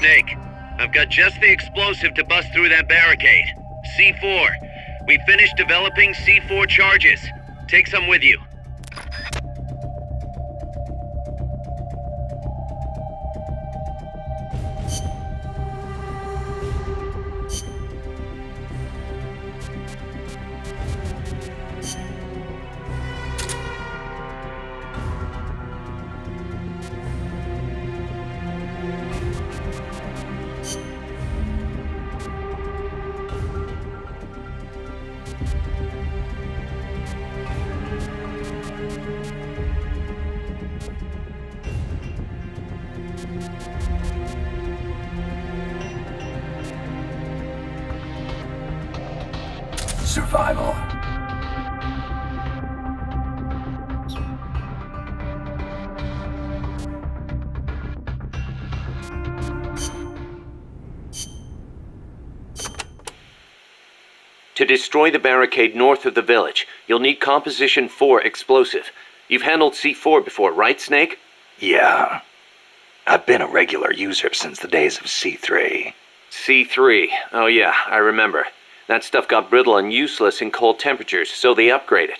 Snake. I've got just the explosive to bust through that barricade. C4. We finished developing C4 charges. Take some with you. Survival. To destroy the barricade north of the village, you'll need Composition 4 explosive. You've handled C4 before, right, Snake? Yeah. I've been a regular user since the days of C3. C3. Oh yeah, I remember. That stuff got brittle and useless in cold temperatures, so they upgraded.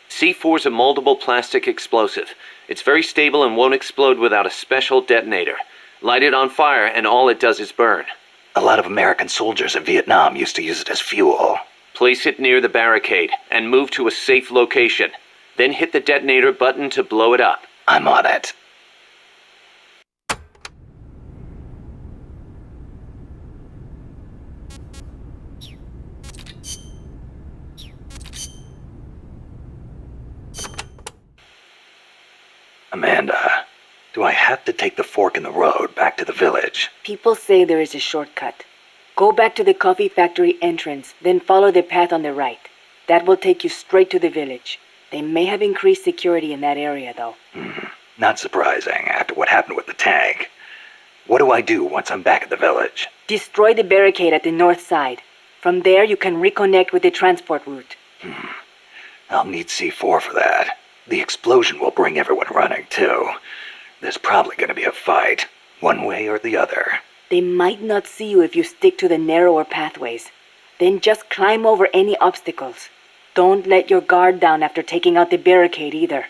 C4's a moldable plastic explosive. It's very stable and won't explode without a special detonator. Light it on fire and all it does is burn. A lot of American soldiers in Vietnam used to use it as fuel. Place it near the barricade and move to a safe location. Then hit the detonator button to blow it up. I'm on it. Amanda, do I have to take the fork in the road back to the village? People say there is a shortcut. Go back to the coffee factory entrance, then follow the path on the right. That will take you straight to the village. They may have increased security in that area, though. Not surprising after what happened with the tank. What do I do once I'm back at the village? Destroy the barricade at the north side. From there, you can reconnect with the transport route. I'll need C4 for that. The explosion will bring everyone running, too. There's probably going to be a fight, one way or the other. They might not see you if you stick to the narrower pathways. Then just climb over any obstacles. Don't let your guard down after taking out the barricade either.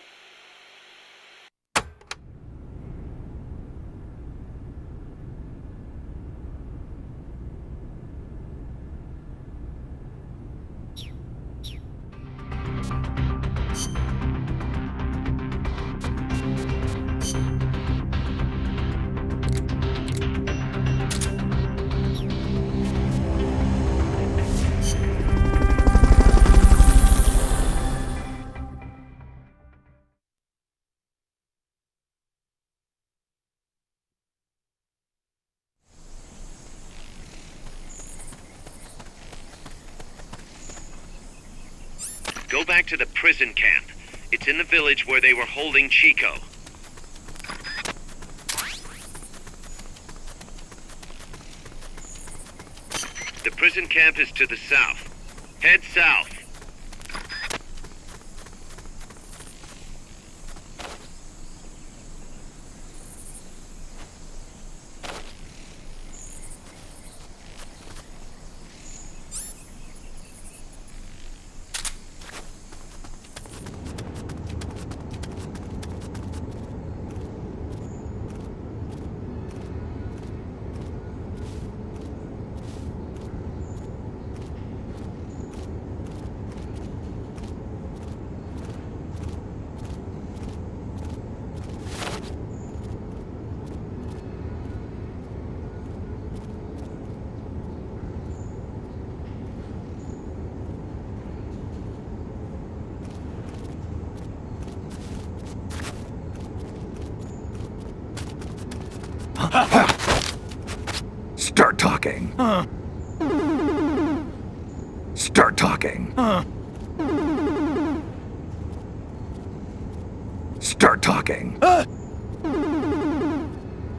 Go back to the prison camp. It's in the village where they were holding Chico. The prison camp is to the south. Head south. Start talking. Start talking. Start talking.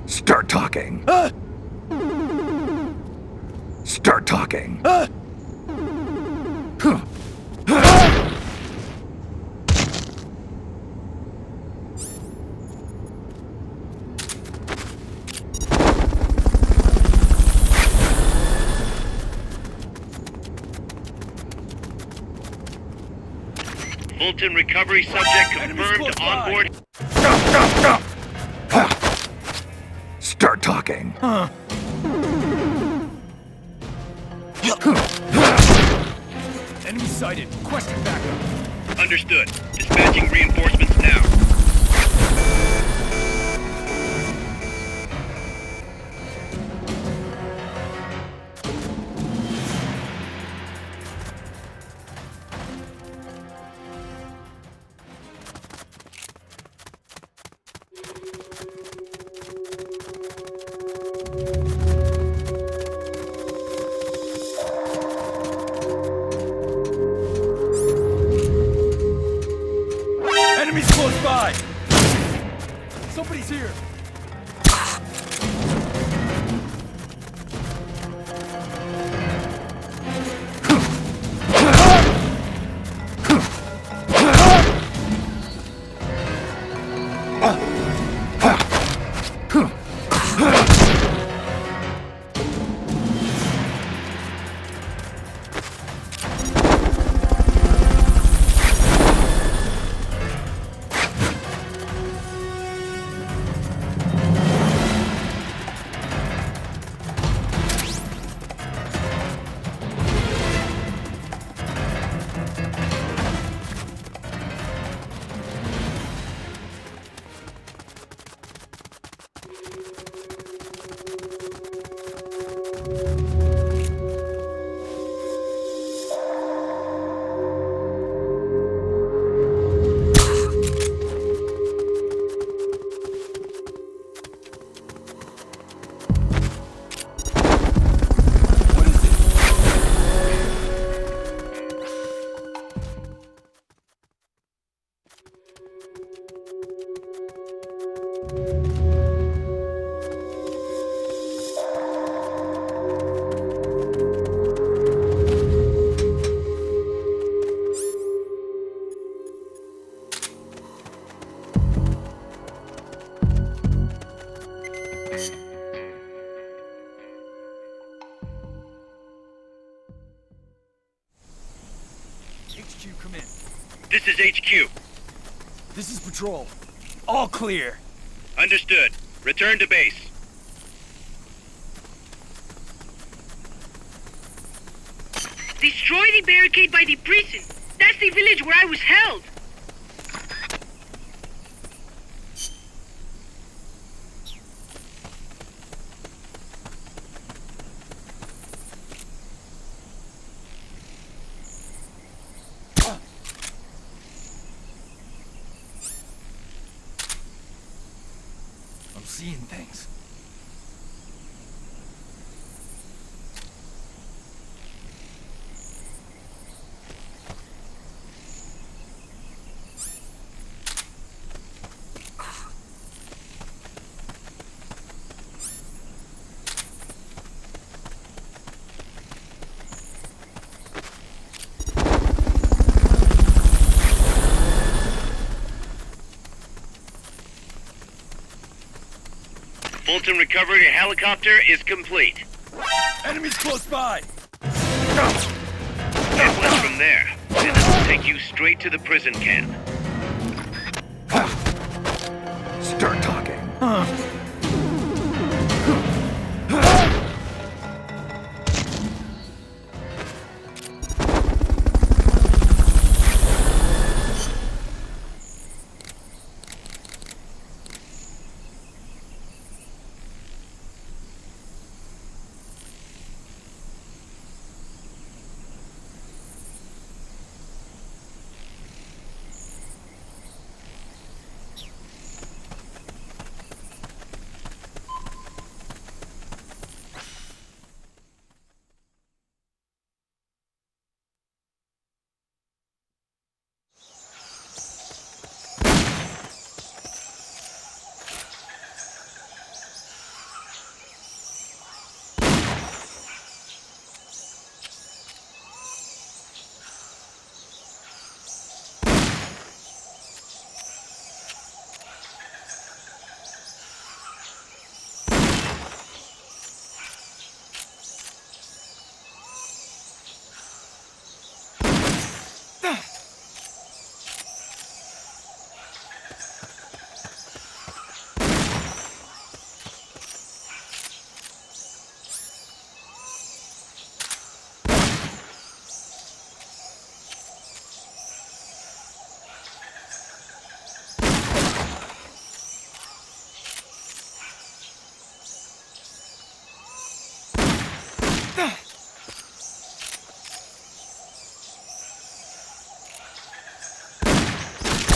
Start talking. Start talking. Fulton recovery subject confirmed on board. Start talking. Enemy sighted. Requesting backup. Understood. Dispatching reinforcements now. Enemies close by! Somebody's here! HQ, come in. This is HQ. This is patrol. All clear. Understood. Return to base. Destroy the barricade by the prison. That's the village where I was held. I'm seeing things. Fulton recovery helicopter is complete. Enemies close by! Get west from there, and this will take you straight to the prison camp. Start talking.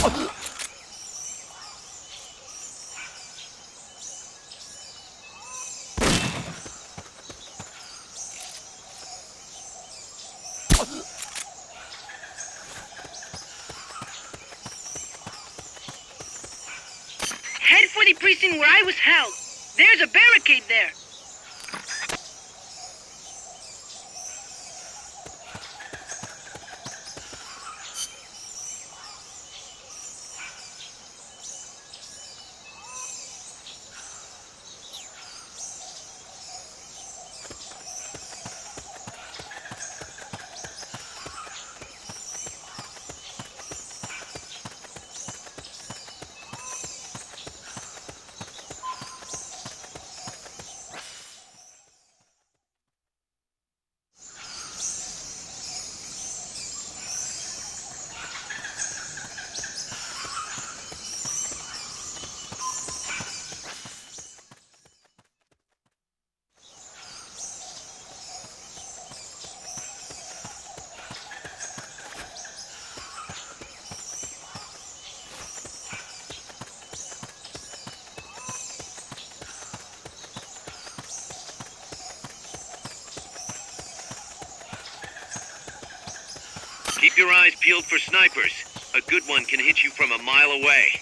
Head for the precinct where I was held. There's a barricade there. Keep your eyes peeled for snipers. A good one can hit you from a mile away.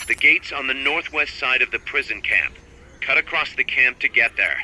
The gate's on the northwest side of the prison camp. Cut across the camp to get there.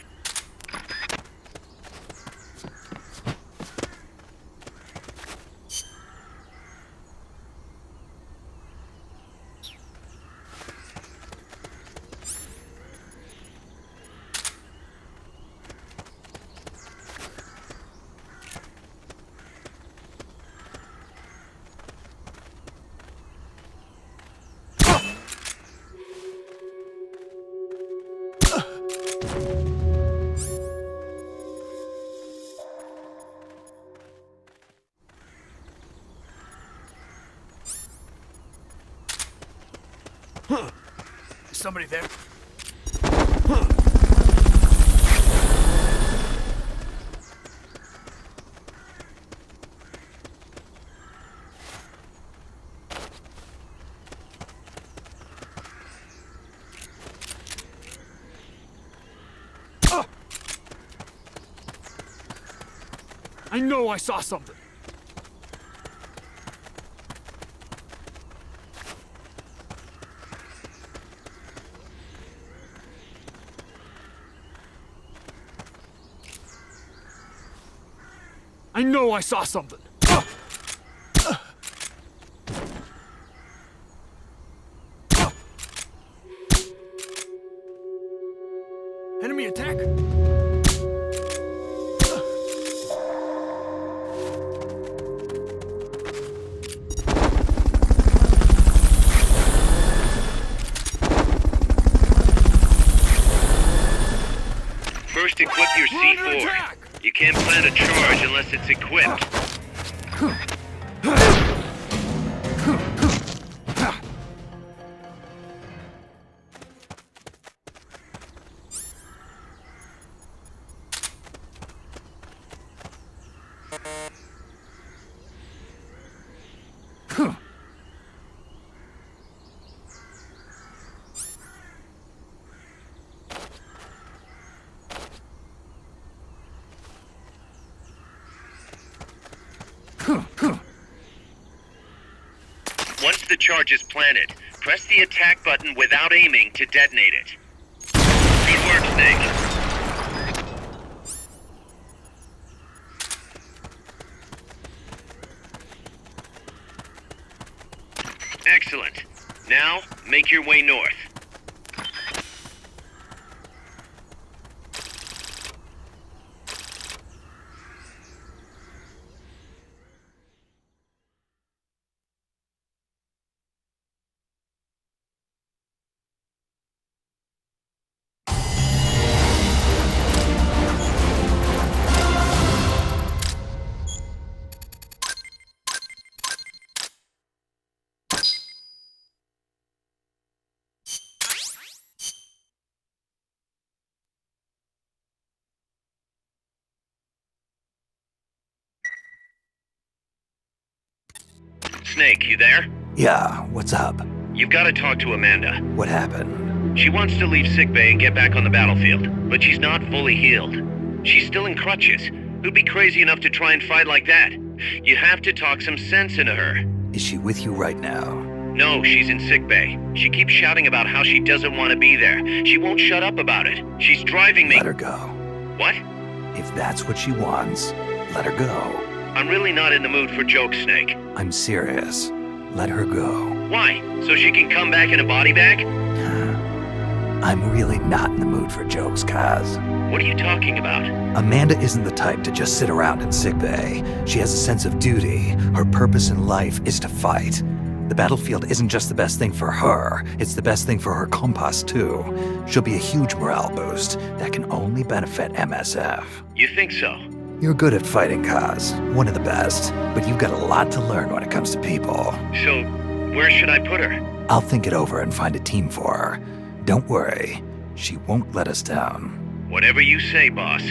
Is somebody there? I know I saw something. I know I saw something. Enemy attack! First equip your We're under C4. attack! You can't plant a charge unless it's equipped. Once the charge is planted, press the attack button without aiming to detonate it. Good work, Snake. Excellent. Now, make your way north. Snake, you there? Yeah, what's up? You've got to talk to Amanda. What happened? She wants to leave sickbay and get back on the battlefield, but she's not fully healed. She's still in crutches. Who'd be crazy enough to try and fight like that? You have to talk some sense into her. Is she with you right now? No, she's in sickbay. She keeps shouting about how she doesn't want to be there. She won't shut up about it. She's driving me. Let her go. What? If that's what she wants, let her go. I'm really not in the mood for jokes, Snake. I'm serious. Let her go. Why? So she can come back in a body bag? I'm really not in the mood for jokes, Kaz. What are you talking about? Amanda isn't the type to just sit around in sickbay. She has a sense of duty. Her purpose in life is to fight. The battlefield isn't just the best thing for her, it's the best thing for her compas too. She'll be a huge morale boost that can only benefit MSF. You think so? You're good at fighting, Kaz. One of the best. But you've got a lot to learn when it comes to people. So, where should I put her? I'll think it over and find a team for her. Don't worry. She won't let us down. Whatever you say, boss.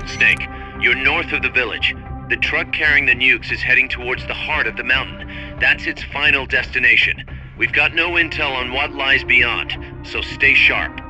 Snake, you're north of the village. The truck carrying the nukes is heading towards the heart of the mountain. That's its final destination. We've got no intel on what lies beyond, so stay sharp.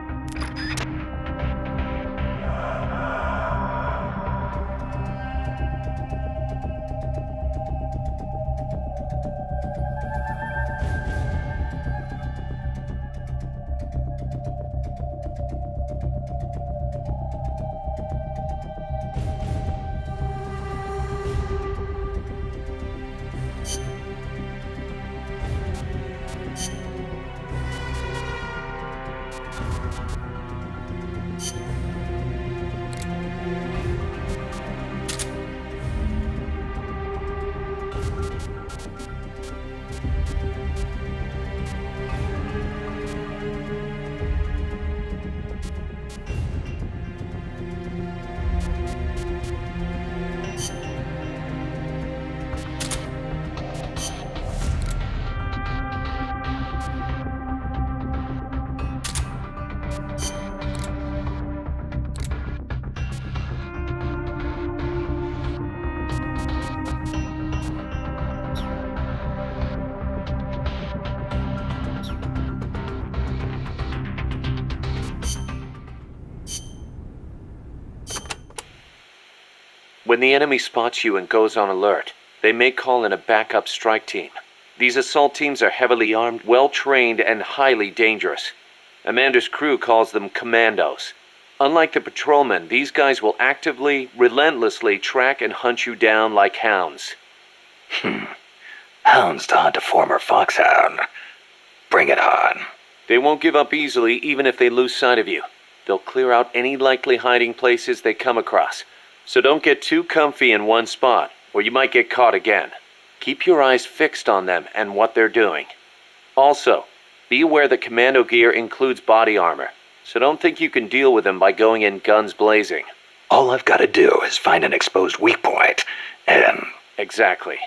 When the enemy spots you and goes on alert, they may call in a backup strike team. These assault teams are heavily armed, well-trained, and highly dangerous. Amanda's crew calls them commandos. Unlike the patrolmen, these guys will actively, relentlessly track and hunt you down like hounds. Hounds to hunt a former foxhound. Bring it on. They won't give up easily even if they lose sight of you. They'll clear out any likely hiding places they come across. So don't get too comfy in one spot, or you might get caught again. Keep your eyes fixed on them and what they're doing. Also, be aware that commando gear includes body armor, so don't think you can deal with them by going in guns blazing. All I've got to do is find an exposed weak point, and... Exactly.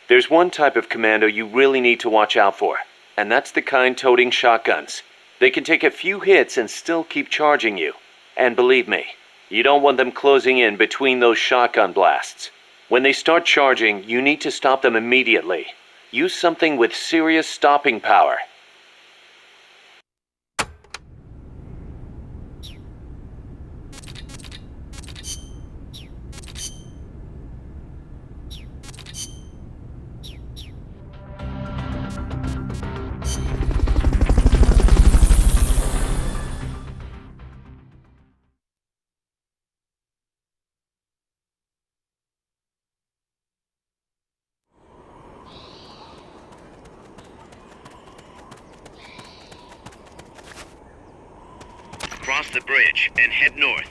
There's one type of commando you really need to watch out for, and that's the kind toting shotguns. They can take a few hits and still keep charging you. And believe me, you don't want them closing in between those shotgun blasts. When they start charging, you need to stop them immediately. Use something with serious stopping power. Cross the bridge and head north.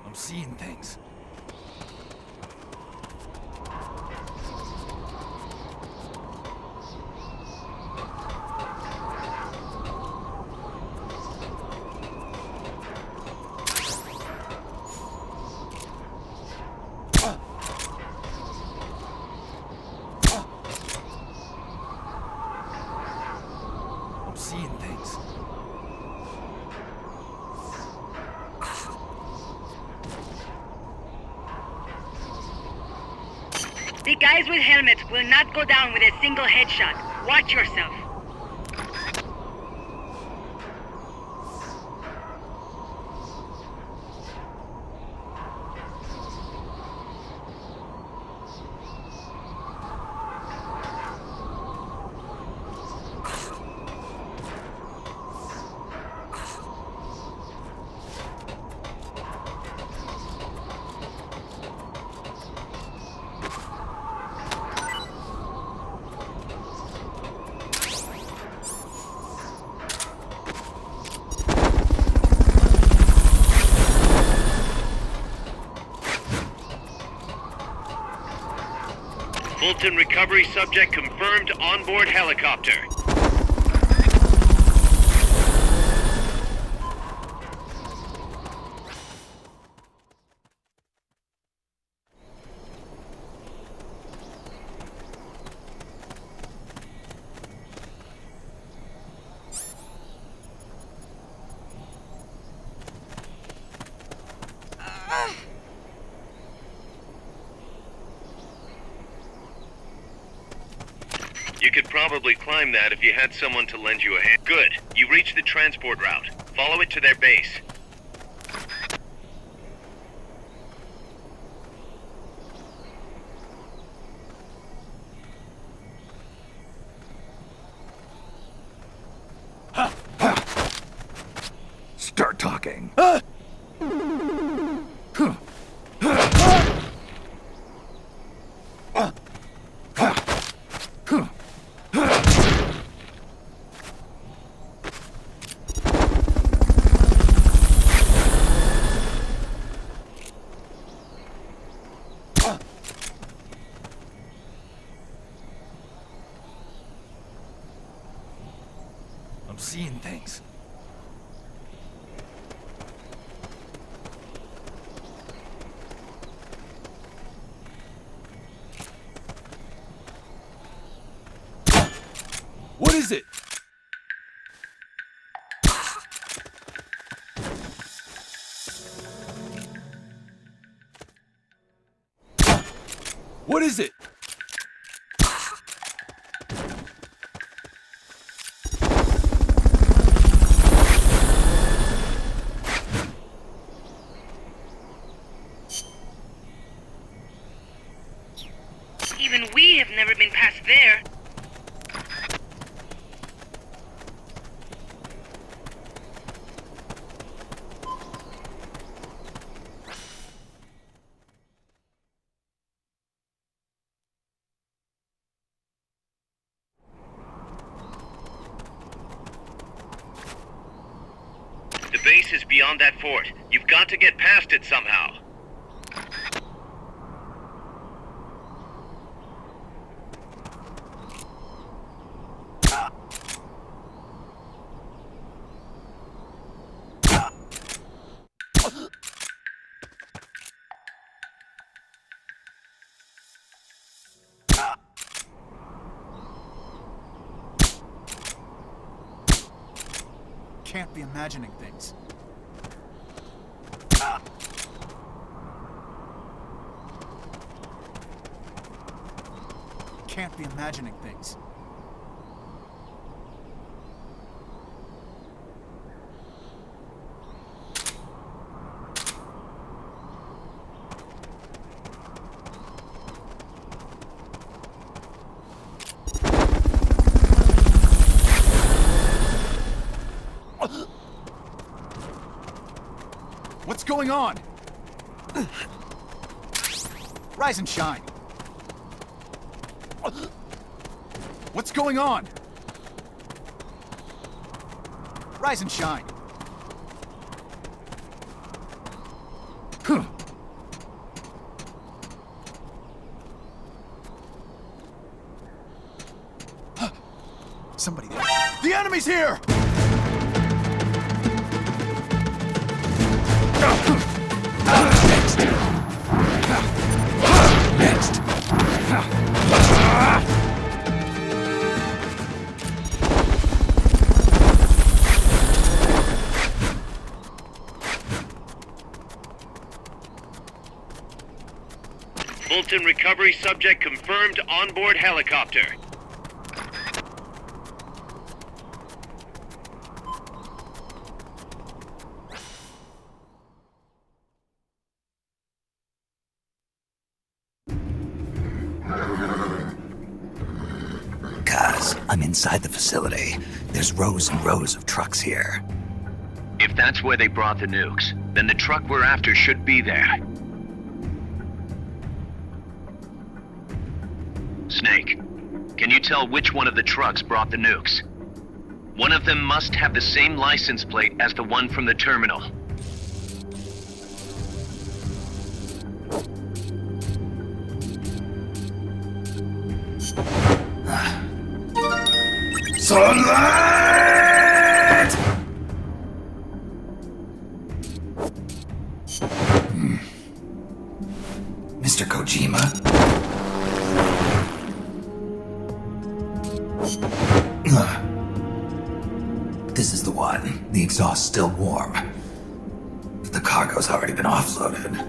I'm seeing things. I'm seeing things. The guys with helmets will not go down with a single headshot. Watch yourself. Fulton recovery subject confirmed onboard helicopter. You could probably climb that if you had someone to lend you a hand. Good. You reached the transport route. Follow it to their base. Start talking. I'm seeing things. What is it? What is it? Even we have never been past there. The base is beyond that fort. You've got to get past it somehow. Can't be imagining things. Can't be imagining things. What's going on? Rise and shine. What's going on? Rise and shine. Somebody there. The enemy's here! Next. Fulton recovery subject confirmed onboard helicopter. Guys, I'm inside the facility. There's rows and rows of trucks here. If that's where they brought the nukes, then the truck we're after should be there. Snake, can you tell which one of the trucks brought the nukes? One of them must have the same license plate as the one from the terminal. Sunlight! Mr. Kojima? This is the one. The exhaust's still warm. But the cargo's already been offloaded.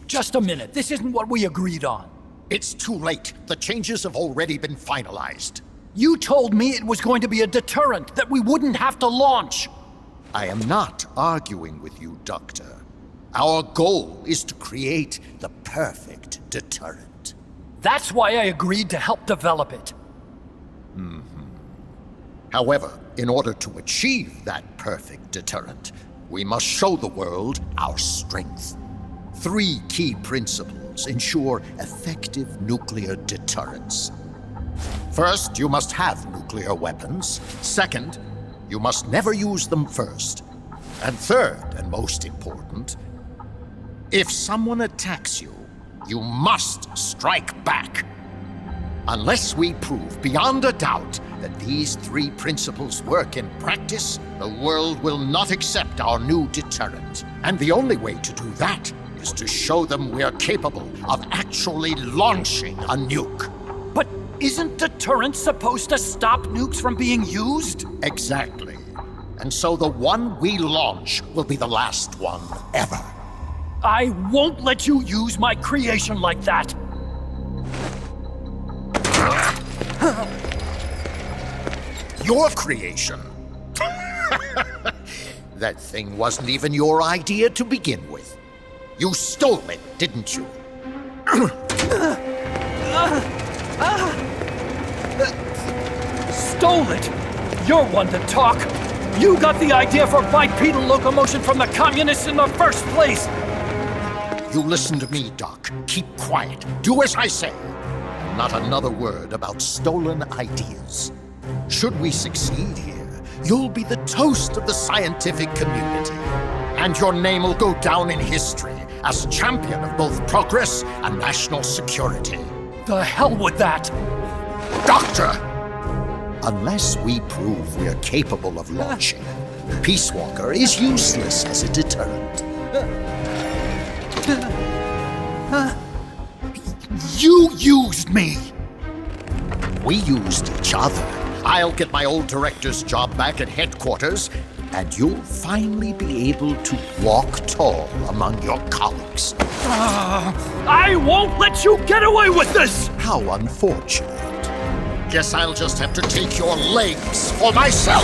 Just a minute. This isn't what we agreed on. It's too late. The changes have already been finalized. You told me it was going to be a deterrent, that we wouldn't have to launch. I am not arguing with you, Doctor. Our goal is to create the perfect deterrent. That's why I agreed to help develop it. However, in order to achieve that perfect deterrent, we must show the world our strength. 3 key principles ensure effective nuclear deterrence. First, you must have nuclear weapons. Second, you must never use them first. And third, and most important, if someone attacks you, you must strike back. Unless we prove beyond a doubt that these 3 principles work in practice, the world will not accept our new deterrent. And the only way to do that is to show them we're capable of actually launching a nuke. But isn't deterrence supposed to stop nukes from being used? Exactly. And so the one we launch will be the last one ever. I won't let you use my creation like that. Your creation? That thing wasn't even your idea to begin with. You stole it, didn't you? Stole it? You're one to talk. You got the idea for bipedal locomotion from the communists in the first place. You listen to me, Doc. Keep quiet. Do as I say. And not another word about stolen ideas. Should we succeed here, you'll be the toast of the scientific community. And your name will go down in history as champion of both progress and national security. The hell with that! Doctor! Unless we prove we're capable of launching, Peace Walker is useless as a deterrent. You used me! We used each other. I'll get my old director's job back at headquarters, and you'll finally be able to walk tall among your colleagues. I won't let you get away with this! How unfortunate. Guess I'll just have to take your legs for myself.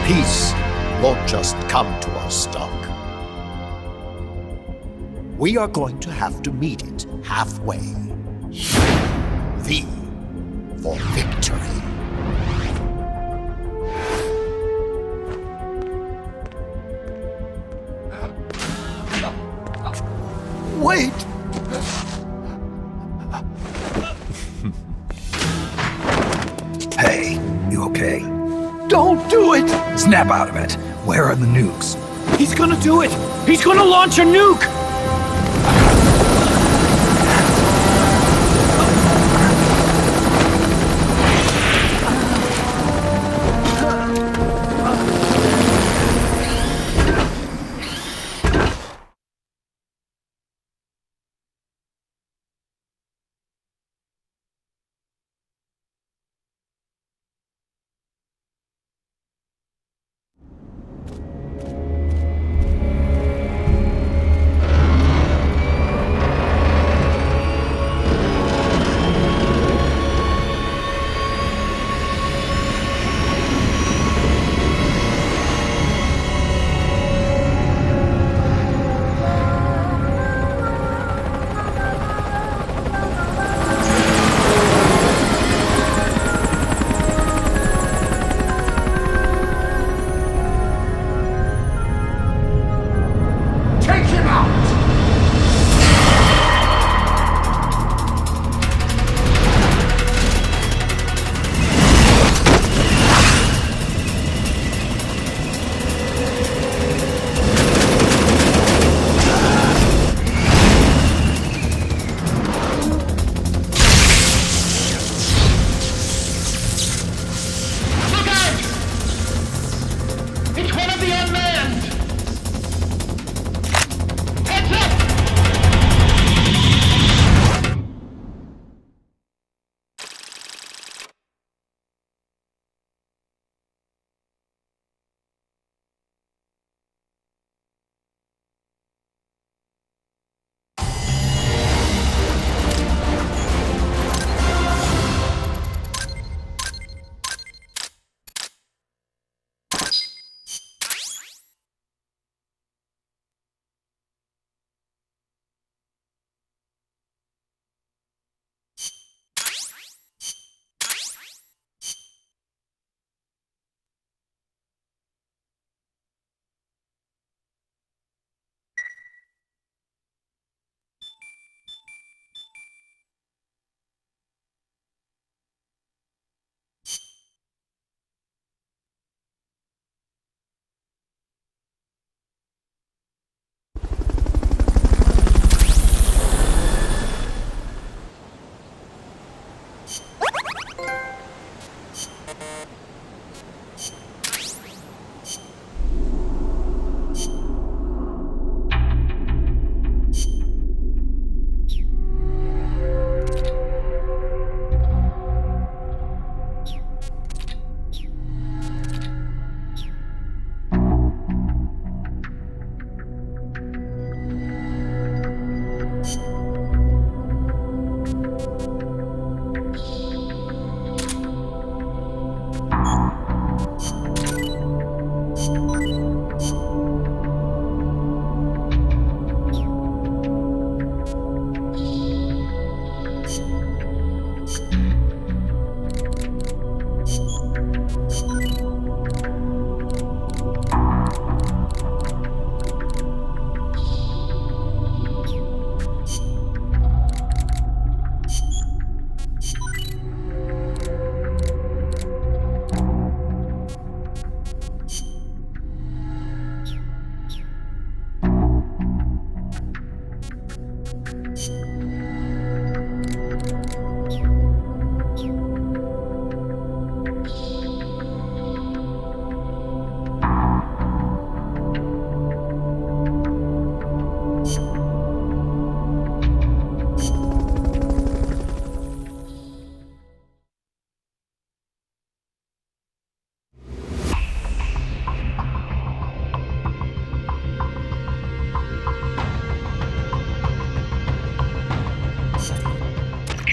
Peace won't just come to us, Doc. We are going to have to meet it halfway. V for victory. Wait! Hey, you okay? Don't do it! Snap out of it. Where are the nukes? He's gonna do it! He's gonna launch a nuke!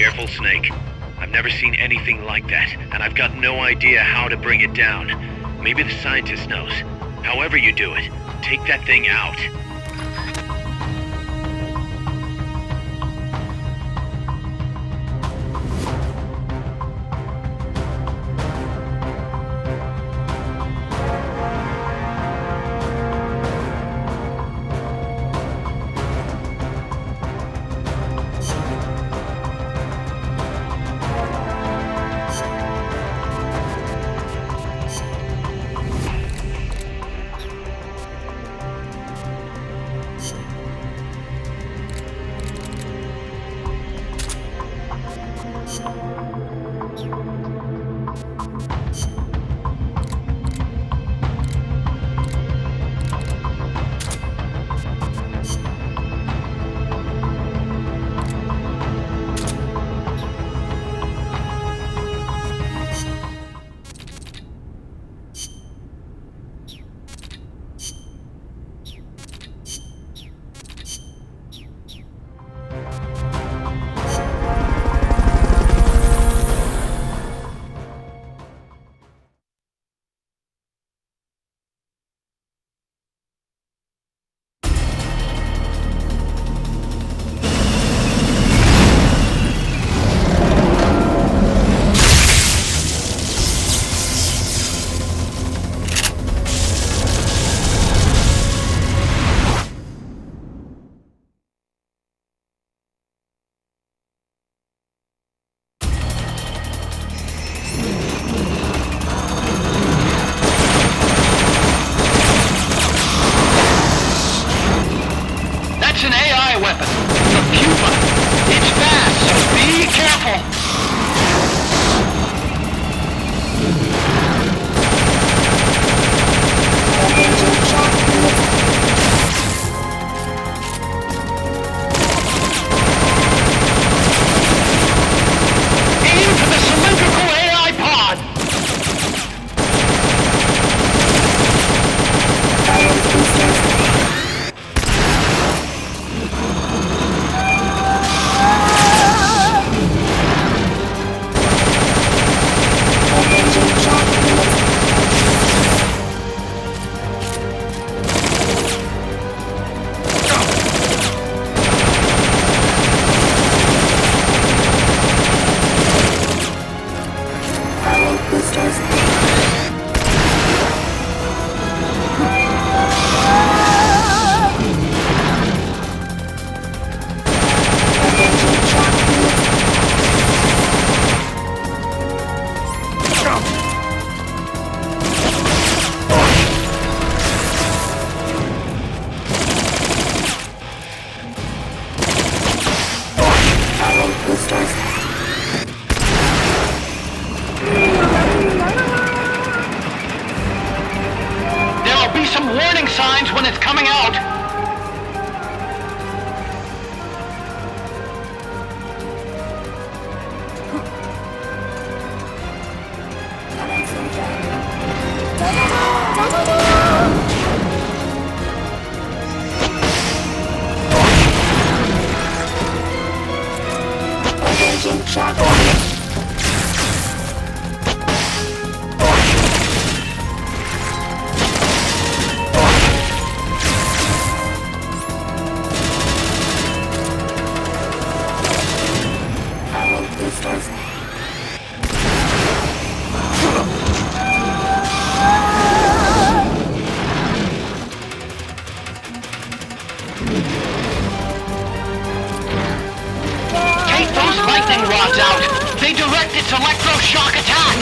Careful, Snake. I've never seen anything like that, and I've got no idea how to bring it down. Maybe the scientist knows. However you do it, take that thing out. when it's coming out. They direct its electroshock attack!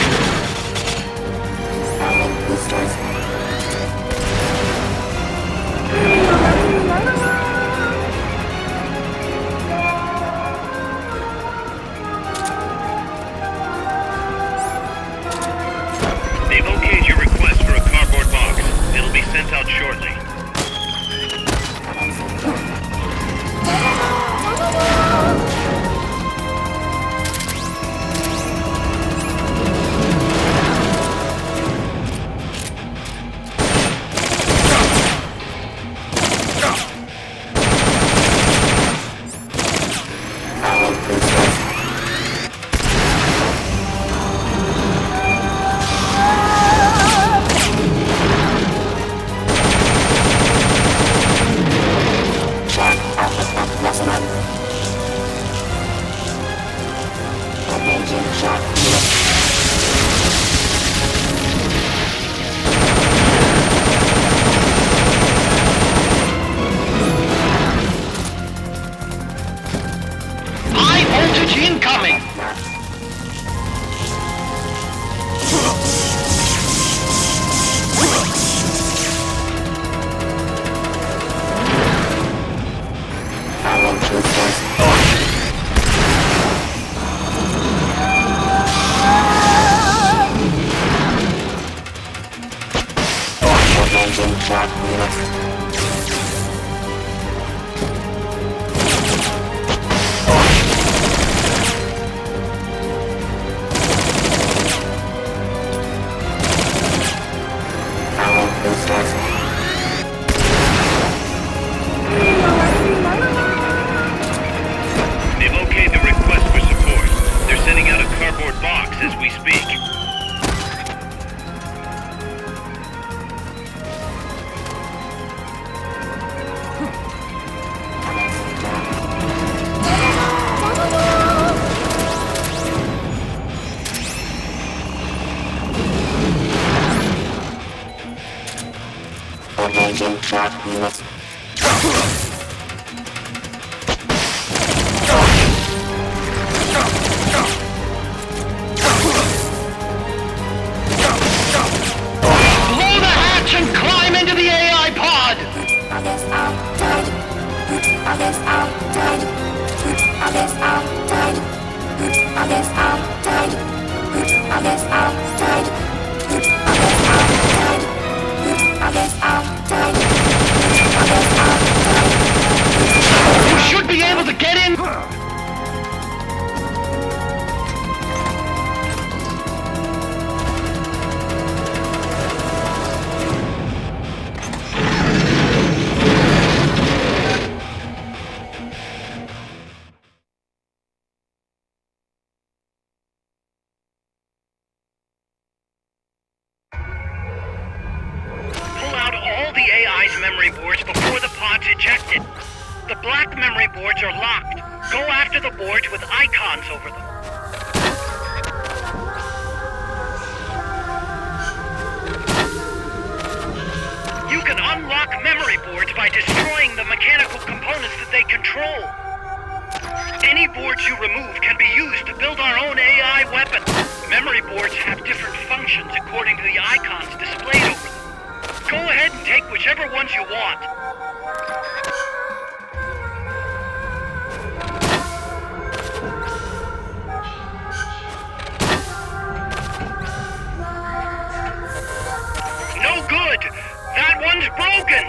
They've okayed your request for a cardboard box. It'll be sent out shortly. High voltage incoming! They've okayed the request for support. They're sending out a cardboard box as we speak. Blow the hatch and climb into the AI pod! You should be able to get in! Pull out all the AI's memory boards before the pod's ejected. The black memory boards are locked. Go after the boards with icons over them. You can unlock memory boards by destroying the mechanical components that they control. Any boards you remove can be used to build our own AI weapon. Memory boards have different functions according to the icons displayed over them. Go ahead and take whichever ones you want. No good! That one's broken!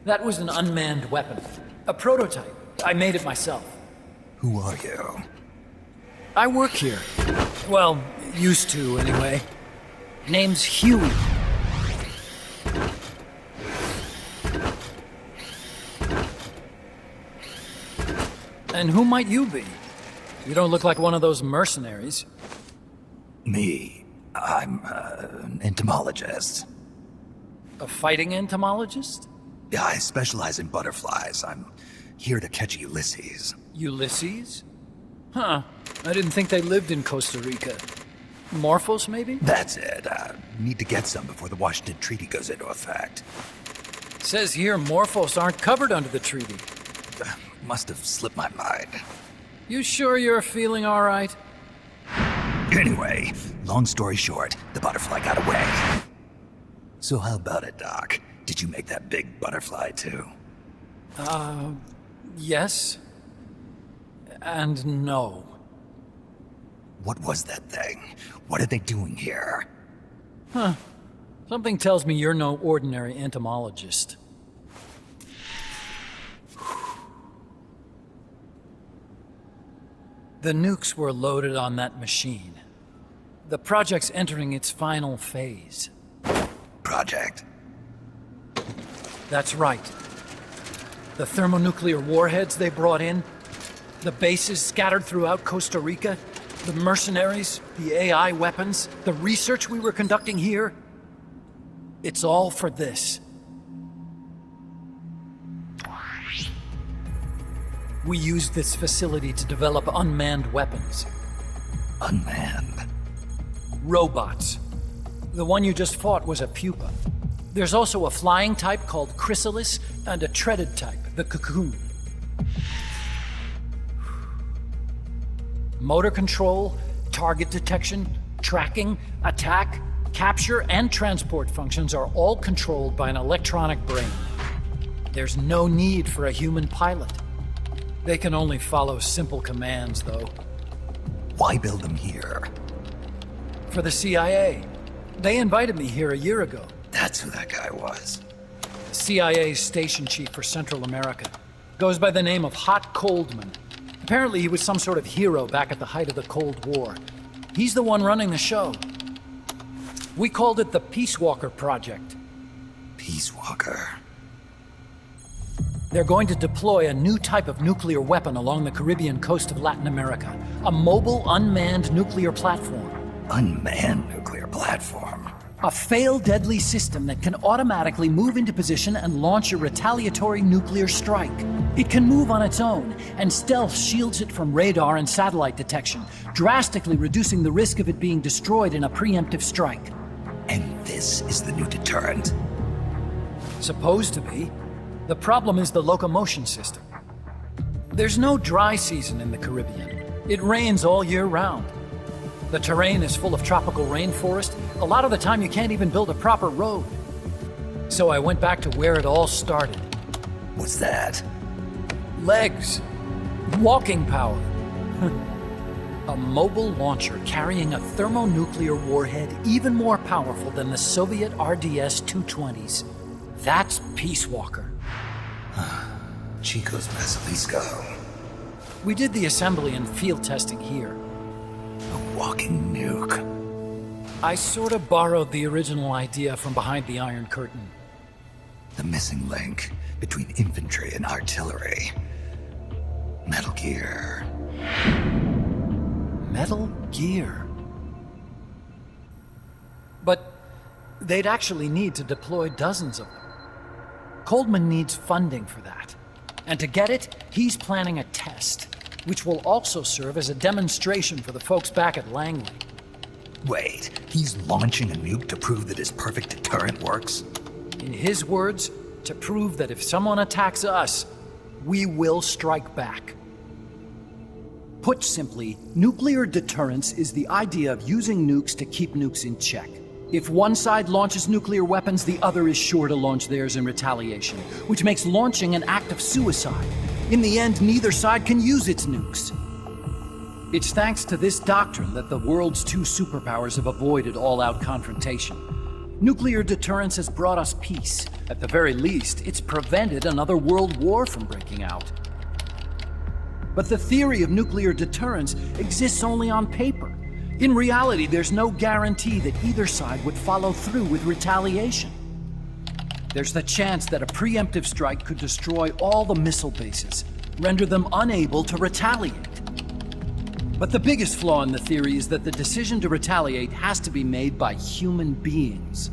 That was an unmanned weapon. A prototype. I made it myself. Who are you? I work here. Well, used to, anyway. Name's Huey. And who might you be? You don't look like one of those mercenaries. Me. I'm an entomologist. A fighting entomologist? Yeah, I specialize in butterflies. I'm here to catch Ulysses. Ulysses? Huh. I didn't think they lived in Costa Rica. Morphos, maybe? That's it. Need to get some before the Washington Treaty goes into effect. Says here Morphos aren't covered under the treaty. Must have slipped my mind. You sure you're feeling all right? Anyway, long story short, the butterfly got away. So how about it, Doc? Did you make that big butterfly too? Yes. And no. What was that thing? What are they doing here? Something tells me you're no ordinary entomologist. The nukes were loaded on that machine. The project's entering its final phase. Project? That's right. The thermonuclear warheads they brought in, the bases scattered throughout Costa Rica, the mercenaries, the AI weapons, the research we were conducting here. It's all for this. We used this facility to develop unmanned weapons. Unmanned? Robots. The one you just fought was a pupa. There's also a flying type called Chrysalis and a treaded type, the Cocoon. Motor control, target detection, tracking, attack, capture, and transport functions are all controlled by an electronic brain. There's no need for a human pilot. They can only follow simple commands, though. Why build them here? For the CIA. They invited me here a year ago. That's who that guy was. The CIA's station chief for Central America. Goes by the name of Hot Coldman. Apparently he was some sort of hero back at the height of the Cold War. He's the one running the show. We called it the Peace Walker Project. Peace Walker? They're going to deploy a new type of nuclear weapon along the Caribbean coast of Latin America. A mobile, unmanned nuclear platform. Unmanned nuclear platform? A fail-deadly system that can automatically move into position and launch a retaliatory nuclear strike. It can move on its own, and stealth shields it from radar and satellite detection, drastically reducing the risk of it being destroyed in a preemptive strike. And this is the new deterrent? Supposed to be. The problem is the locomotion system. There's no dry season in the Caribbean. It rains all year round. The terrain is full of tropical rainforest. A lot of the time you can't even build a proper road. So I went back to where it all started. What's that? Legs. Walking power. A mobile launcher carrying a thermonuclear warhead even more powerful than the Soviet RDS-220s. That's Peace Walker. Chico's Basilisco. We did the assembly and field testing here. A walking nuke. I sort of borrowed the original idea from behind the Iron Curtain. The missing link between infantry and artillery. Metal Gear. Metal Gear. But they'd actually need to deploy dozens of them. Coldman needs funding for that. And to get it, he's planning a test, which will also serve as a demonstration for the folks back at Langley. Wait, he's launching a nuke to prove that his perfect deterrent works? In his words, to prove that if someone attacks us, we will strike back. Put simply, nuclear deterrence is the idea of using nukes to keep nukes in check. If one side launches nuclear weapons, the other is sure to launch theirs in retaliation, which makes launching an act of suicide. In the end, neither side can use its nukes. It's thanks to this doctrine that the world's two superpowers have avoided all-out confrontation. Nuclear deterrence has brought us peace. At the very least, it's prevented another world war from breaking out. But the theory of nuclear deterrence exists only on paper. In reality, there's no guarantee that either side would follow through with retaliation. There's the chance that a preemptive strike could destroy all the missile bases, render them unable to retaliate. But the biggest flaw in the theory is that the decision to retaliate has to be made by human beings.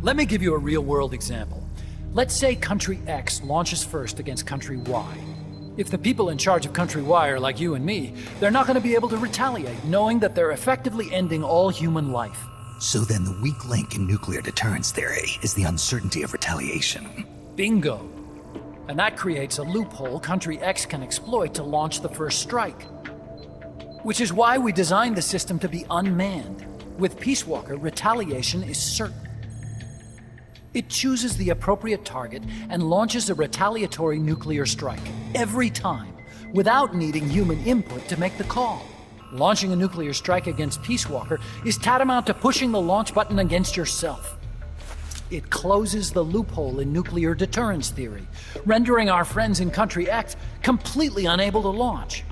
Let me give you a real-world example. Let's say Country X launches first against Country Y. If the people in charge of Country Y are like you and me, they're not going to be able to retaliate, knowing that they're effectively ending all human life. So then the weak link in nuclear deterrence theory is the uncertainty of retaliation. Bingo. And that creates a loophole Country X can exploit to launch the first strike. Which is why we designed the system to be unmanned. With Peace Walker, retaliation is certain. It chooses the appropriate target and launches a retaliatory nuclear strike every time, without needing human input to make the call. Launching a nuclear strike against Peace Walker is tantamount to pushing the launch button against yourself. It closes the loophole in nuclear deterrence theory, rendering our friends in Country X completely unable to launch.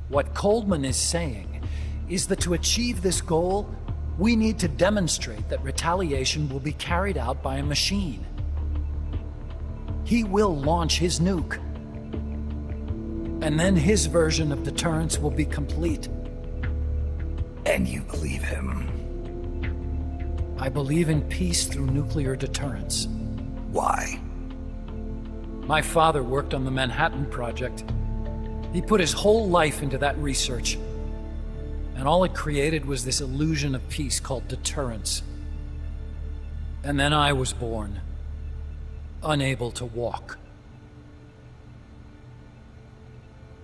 What Coldman is saying is that to achieve this goal, we need to demonstrate that retaliation will be carried out by a machine. He will launch his nuke, and then his version of deterrence will be complete. And you believe him? I believe in peace through nuclear deterrence. Why? My father worked on the Manhattan Project. He put his whole life into that research, and all it created was this illusion of peace called deterrence. And then I was born, unable to walk.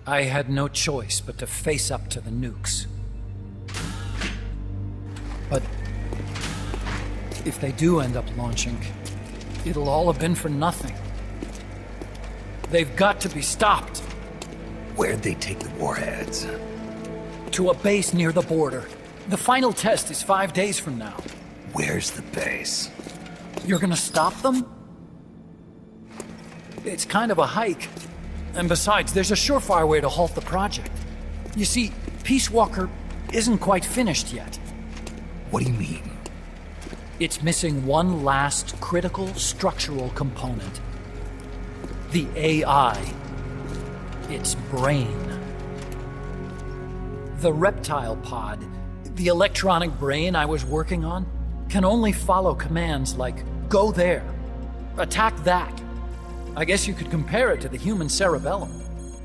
I had no choice but to face up to the nukes. But if they do end up launching, it'll all have been for nothing. They've got to be stopped. Where'd they take the warheads? To a base near the border. The final test is 5 days from now. Where's the base? You're gonna stop them? It's kind of a hike. And besides, there's a surefire way to halt the project. You see, Peace Walker isn't quite finished yet. What do you mean? It's missing one last critical structural component. The AI. Its brain. The reptile pod, the electronic brain I was working on, can only follow commands like, go there, attack that. I guess you could compare it to the human cerebellum.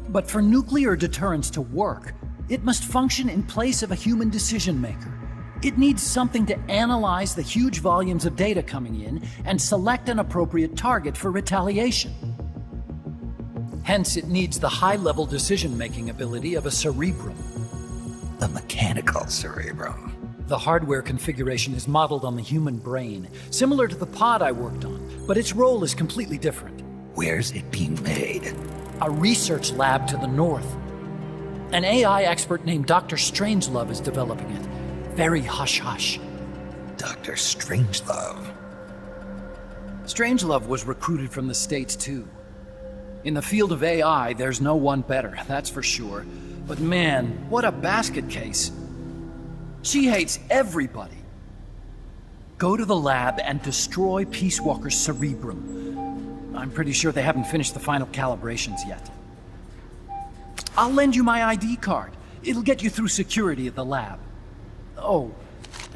But for nuclear deterrence to work, it must function in place of a human decision maker. It needs something to analyze the huge volumes of data coming in and select an appropriate target for retaliation. Hence, it needs the high-level decision-making ability of a cerebrum. A mechanical cerebrum. The hardware configuration is modeled on the human brain, similar to the pod I worked on, but its role is completely different. Where's it being made? A research lab to the north. An AI expert named Dr. Strangelove is developing it. Very hush-hush. Dr. Strangelove? Strangelove was recruited from the States, too. In the field of AI, there's no one better, that's for sure. But man, what a basket case. She hates everybody. Go to the lab and destroy Peace Walker's cerebrum. I'm pretty sure they haven't finished the final calibrations yet. I'll lend you my ID card. It'll get you through security at the lab. Oh,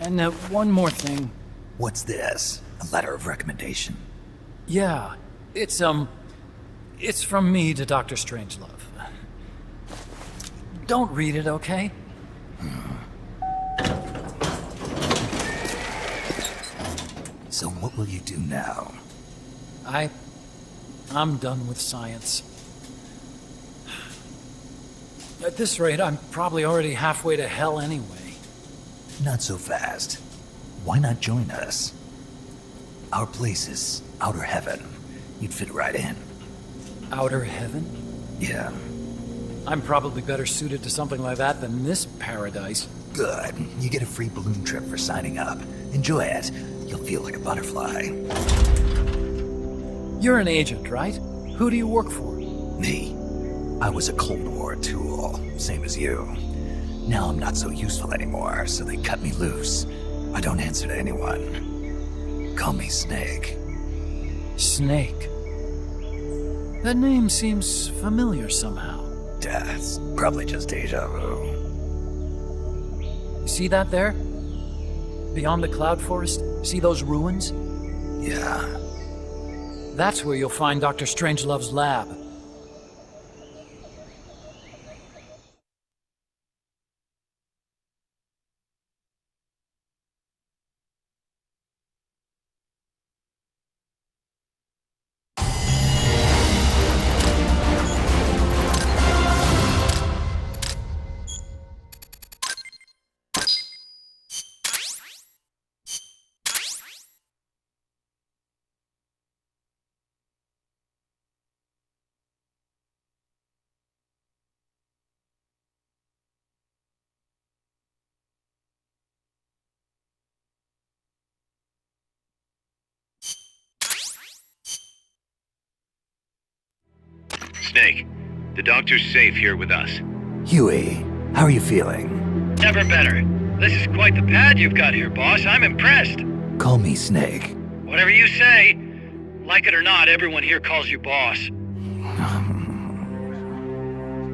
and one more thing. What's this? A letter of recommendation? Yeah, it's from me to Dr. Strangelove. Don't read it, okay? So what will you do now? I'm done with science. At this rate, I'm probably already halfway to hell anyway. Not so fast. Why not join us? Our place is outer heaven. You'd fit right in. Outer heaven? Yeah. I'm probably better suited to something like that than this paradise. Good. You get a free balloon trip for signing up. Enjoy it. You'll feel like a butterfly. You're an agent, right? Who do you work for? Me. I was a Cold War tool, same as you. Now I'm not so useful anymore, so they cut me loose. I don't answer to anyone. Call me Snake. Snake? That name seems familiar somehow. That's probably just deja vu. You see that there? Beyond the cloud forest? See those ruins? Yeah. That's where you'll find Dr. Strangelove's lab. Snake, the doctor's safe here with us. Huey, how are you feeling? Never better. This is quite the pad you've got here, boss. I'm impressed. Call me Snake. Whatever you say. Like it or not, everyone here calls you boss.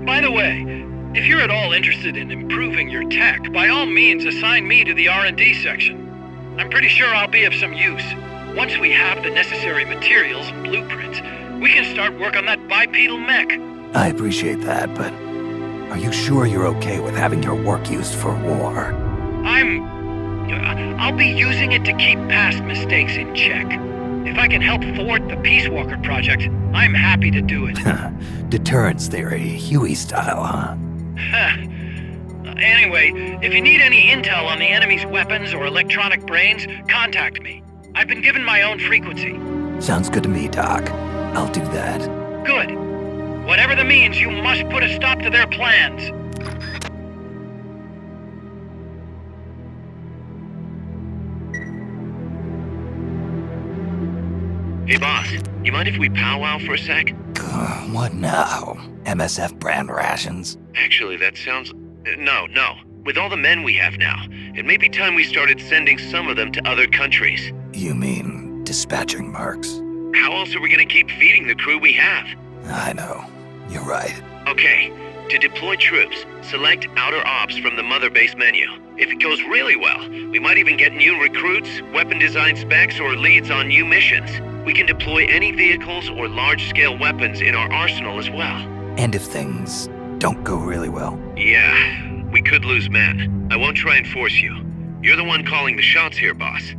By the way, if you're at all interested in improving your tech, by all means assign me to the R&D section. I'm pretty sure I'll be of some use. Once we have the necessary materials and blueprints, we can start work on that bipedal mech. I appreciate that, but are you sure you're okay with having your work used for war? I'll be using it to keep past mistakes in check. If I can help thwart the Peace Walker project, I'm happy to do it. Deterrence theory, Huey style, huh? Anyway, if you need any intel on the enemy's weapons or electronic brains, contact me. I've been given my own frequency. Sounds good to me, Doc. I'll do that. Good. Whatever the means, you must put a stop to their plans. Hey boss, you mind if we powwow for a sec? What now? MSF brand rations? Actually, that sounds... No. With all the men we have now, it may be time we started sending some of them to other countries. You mean dispatching marks? How else are we gonna keep feeding the crew we have? I know. You're right. Okay, to deploy troops, select Outer Ops from the Mother Base menu. If it goes really well, we might even get new recruits, weapon design specs, or leads on new missions. We can deploy any vehicles or large-scale weapons in our arsenal as well. And if things don't go really well? Yeah, we could lose men. I won't try and force you. You're the one calling the shots here, boss.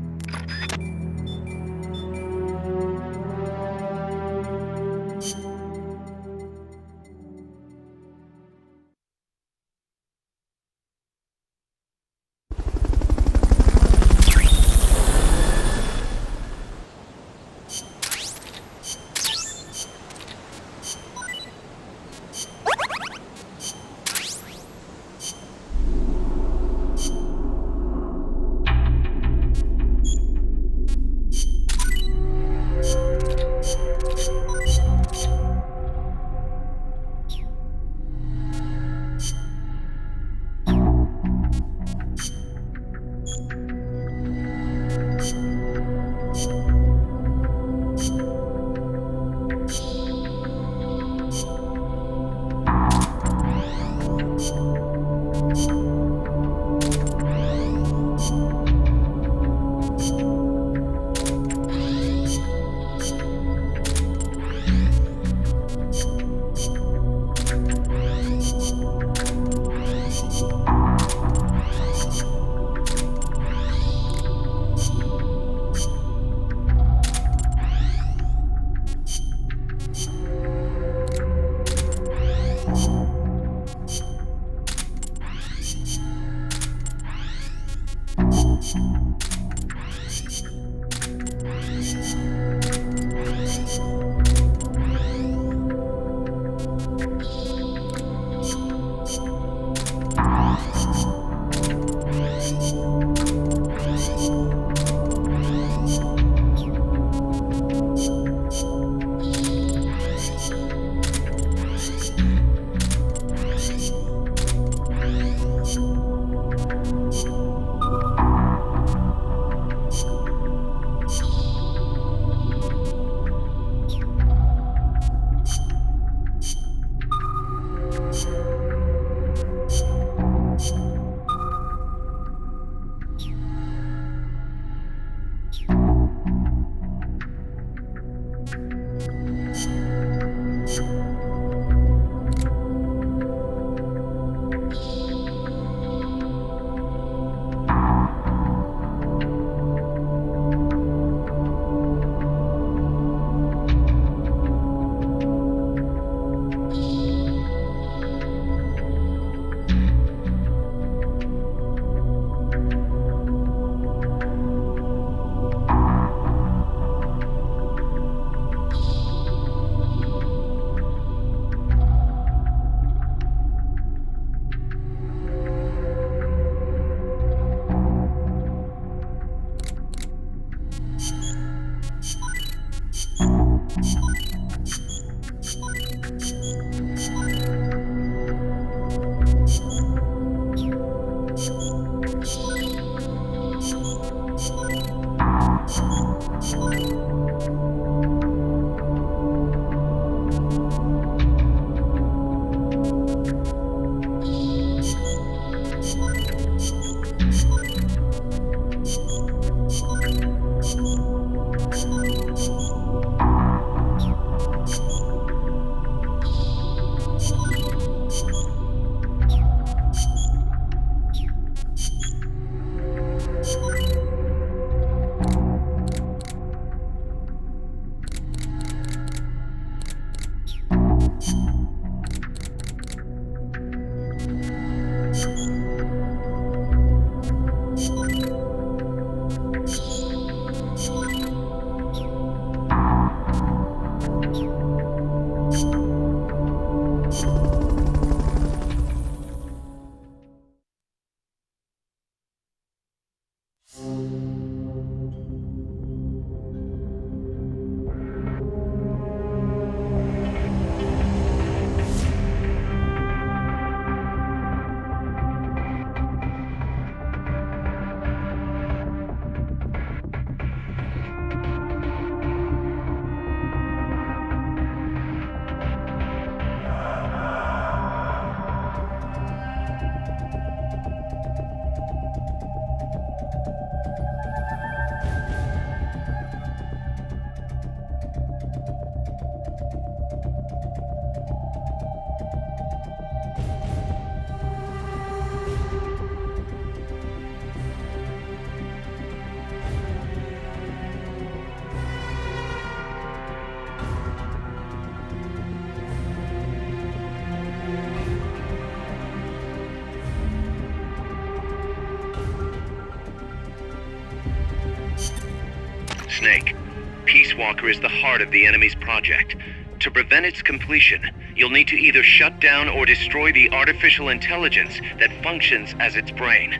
Walker is the heart of the enemy's project. To prevent its completion, you'll need to either shut down or destroy the artificial intelligence that functions as its brain.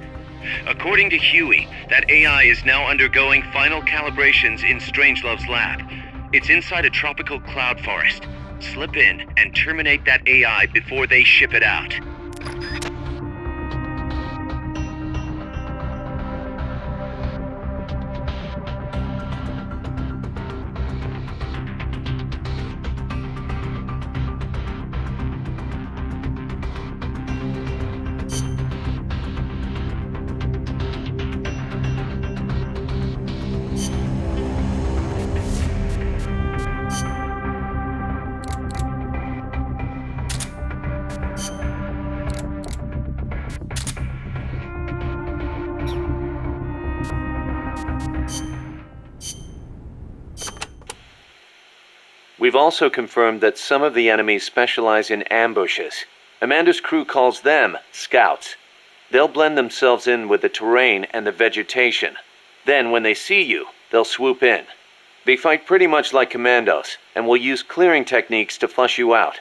According to Huey, that AI is now undergoing final calibrations in Strangelove's lab. It's inside a tropical cloud forest. Slip in and terminate that AI before they ship it out. We've also confirmed that some of the enemies specialize in ambushes. Amanda's crew calls them scouts. They'll blend themselves in with the terrain and the vegetation. Then, when they see you, they'll swoop in. They fight pretty much like commandos, and will use clearing techniques to flush you out.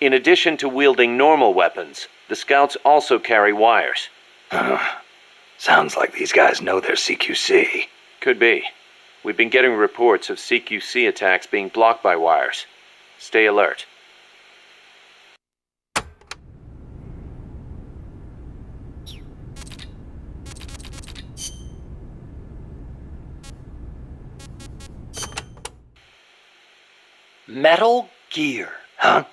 In addition to wielding normal weapons, the scouts also carry wires. Sounds like these guys know their CQC. Could be. We've been getting reports of CQC attacks being blocked by wires. Stay alert. Metal Gear. Huh?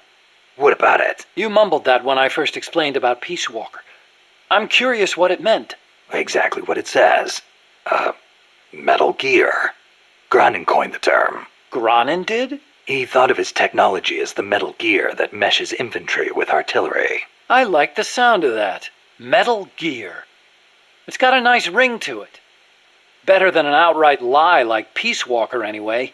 What about it? You mumbled that when I first explained about Peace Walker. I'm curious what it meant. Exactly what it says. Metal Gear. Granin coined the term. Granin did? He thought of his technology as the metal gear that meshes infantry with artillery. I like the sound of that. Metal Gear. It's got a nice ring to it. Better than an outright lie like Peace Walker, anyway.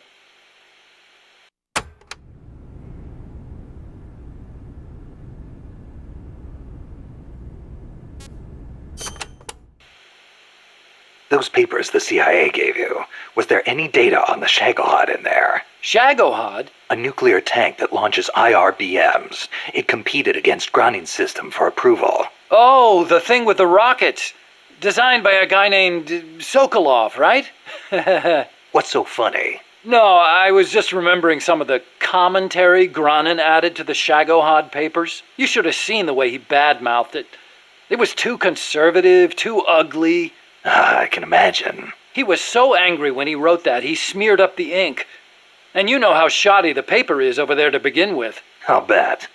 Those papers the CIA gave you, was there any data on the Shagohod in there? Shagohod? A nuclear tank that launches IRBMs. It competed against Granin's system for approval. Oh, the thing with the rockets. Designed by a guy named Sokolov, right? What's so funny? No, I was just remembering some of the commentary Granin added to the Shagohod papers. You should have seen the way he badmouthed it. It was too conservative, too ugly. I can imagine. He was so angry when he wrote that, he smeared up the ink. And you know how shoddy the paper is over there to begin with. I'll bet.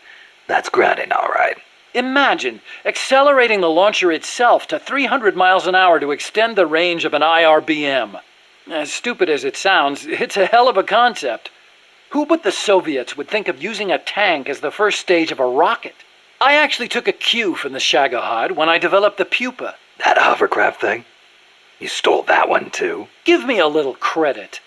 That's Granin, all right. Imagine accelerating the launcher itself to 300 miles an hour to extend the range of an IRBM. As stupid as it sounds, it's a hell of a concept. Who but the Soviets would think of using a tank as the first stage of a rocket? I actually took a cue from the Shagohod when I developed the pupa. That hovercraft thing? You stole that one too? Give me a little credit.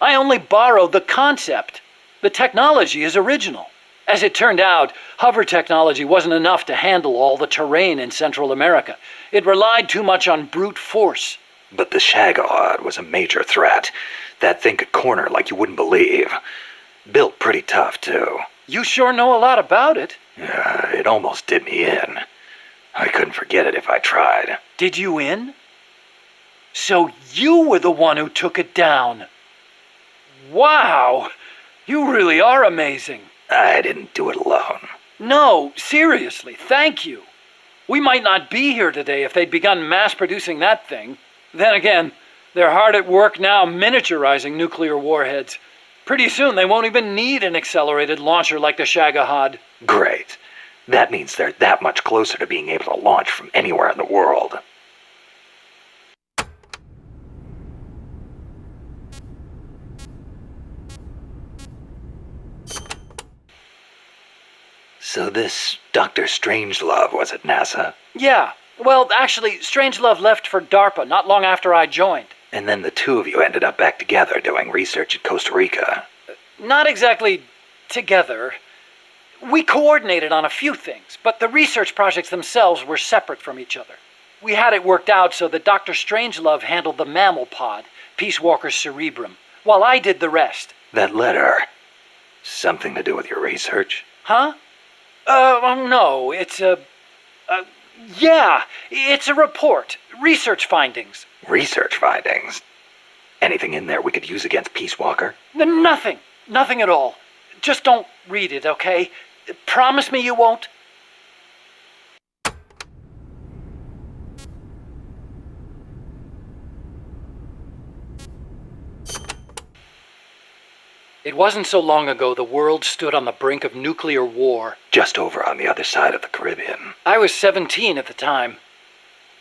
I only borrowed the concept. The technology is original. As it turned out, hover technology wasn't enough to handle all the terrain in Central America. It relied too much on brute force. But the Shagohod was a major threat. That thing could corner like you wouldn't believe. Built pretty tough, too. You sure know a lot about it. It almost did me in. I couldn't forget it if I tried. Did you in? So you were the one who took it down. Wow! You really are amazing. I didn't do it alone. No, seriously, thank you. We might not be here today if they'd begun mass-producing that thing. Then again, they're hard at work now miniaturizing nuclear warheads. Pretty soon they won't even need an accelerated launcher like the Shagohod. Great. That means they're that much closer to being able to launch from anywhere in the world. So this Dr. Strangelove was at NASA? Yeah. Well, actually, Strangelove left for DARPA not long after I joined. And then the two of you ended up back together doing research in Costa Rica. Not exactly together. We coordinated on a few things, but the research projects themselves were separate from each other. We had it worked out so that Dr. Strangelove handled the mammal pod, Peace Walker's cerebrum, while I did the rest. That letter. Something to do with your research? Huh? No, it's yeah, it's a report. Research findings. Research findings? Anything in there we could use against Peace Walker? Nothing. Nothing at all. Just don't read it, okay? Promise me you won't? It wasn't so long ago the world stood on the brink of nuclear war. Just over on the other side of the Caribbean. I was 17 at the time.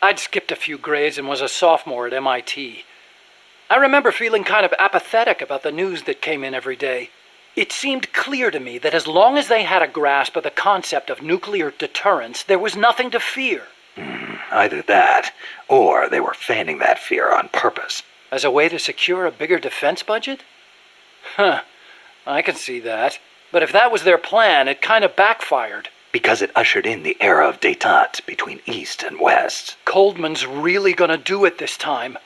I'd skipped a few grades and was a sophomore at MIT. I remember feeling kind of apathetic about the news that came in every day. It seemed clear to me that as long as they had a grasp of the concept of nuclear deterrence, there was nothing to fear. Either that, or they were fanning that fear on purpose. As a way to secure a bigger defense budget? Huh, I can see that. But if that was their plan, it kind of backfired. Because it ushered in the era of détente between East and West. Coldman's really gonna do it this time.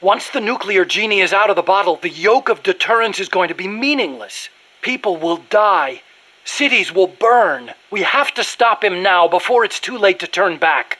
Once the nuclear genie is out of the bottle, the yoke of deterrence is going to be meaningless. People will die. Cities will burn. We have to stop him now before it's too late to turn back.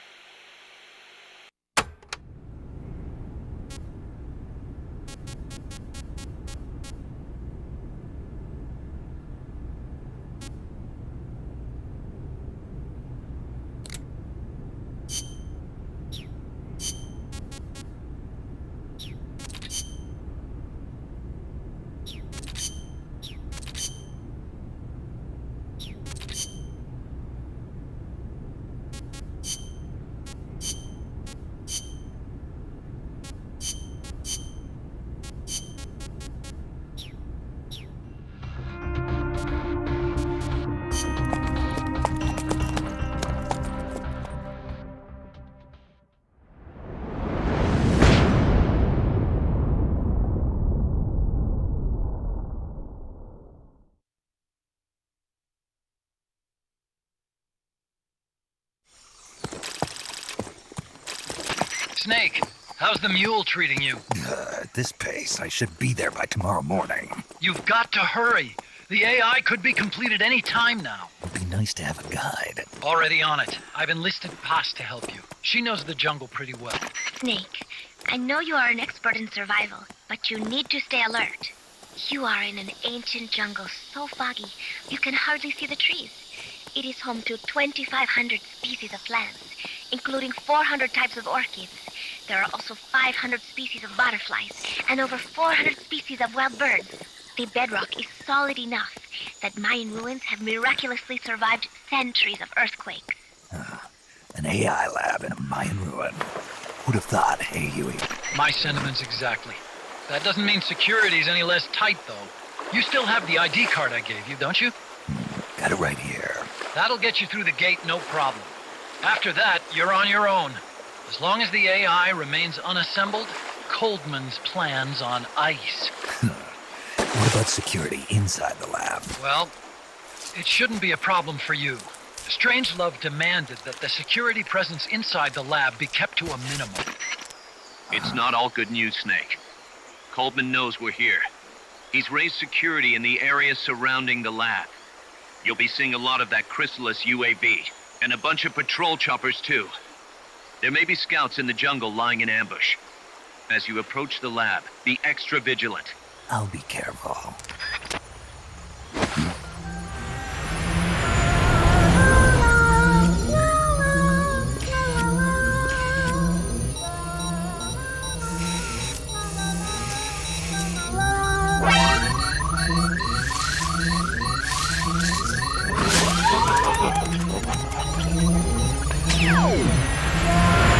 Snake, how's the mule treating you? At this pace, I should be there by tomorrow morning. You've got to hurry. The AI could be completed any time now. It'd be nice to have a guide. Already on it. I've enlisted Paz to help you. She knows the jungle pretty well. Snake, I know you are an expert in survival, but you need to stay alert. You are in an ancient jungle so foggy, you can hardly see the trees. It is home to 2,500 species of plants, including 400 types of orchids. There are also 500 species of butterflies and over 400 species of wild birds. The bedrock is solid enough that Mayan ruins have miraculously survived centuries of earthquakes. An AI lab in a Mayan ruin. Who'd have thought, hey, Huey? My sentiments exactly. That doesn't mean security's any less tight, though. You still have the ID card I gave you, don't you? Got it right here. That'll get you through the gate, no problem. After that, you're on your own. As long as the AI remains unassembled, Coldman's plan's on ice. What about security inside the lab? Well, it shouldn't be a problem for you. Strangelove demanded that the security presence inside the lab be kept to a minimum. It's not all good news, Snake. Coldman knows we're here. He's raised security in the area surrounding the lab. You'll be seeing a lot of that Chrysalis UAV, and a bunch of patrol choppers too. There may be scouts in the jungle lying in ambush. As you approach the lab, be extra vigilant. I'll be careful.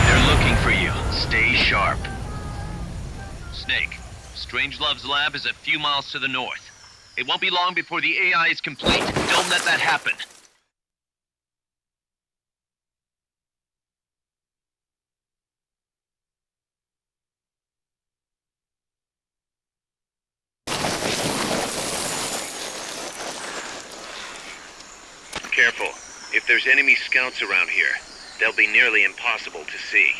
They're looking for you. Stay sharp. Snake, Strangelove's lab is a few miles to the north. It won't be long before the AI is complete. Don't let that happen. Careful. If there's enemy scouts around here, they'll be nearly impossible to see.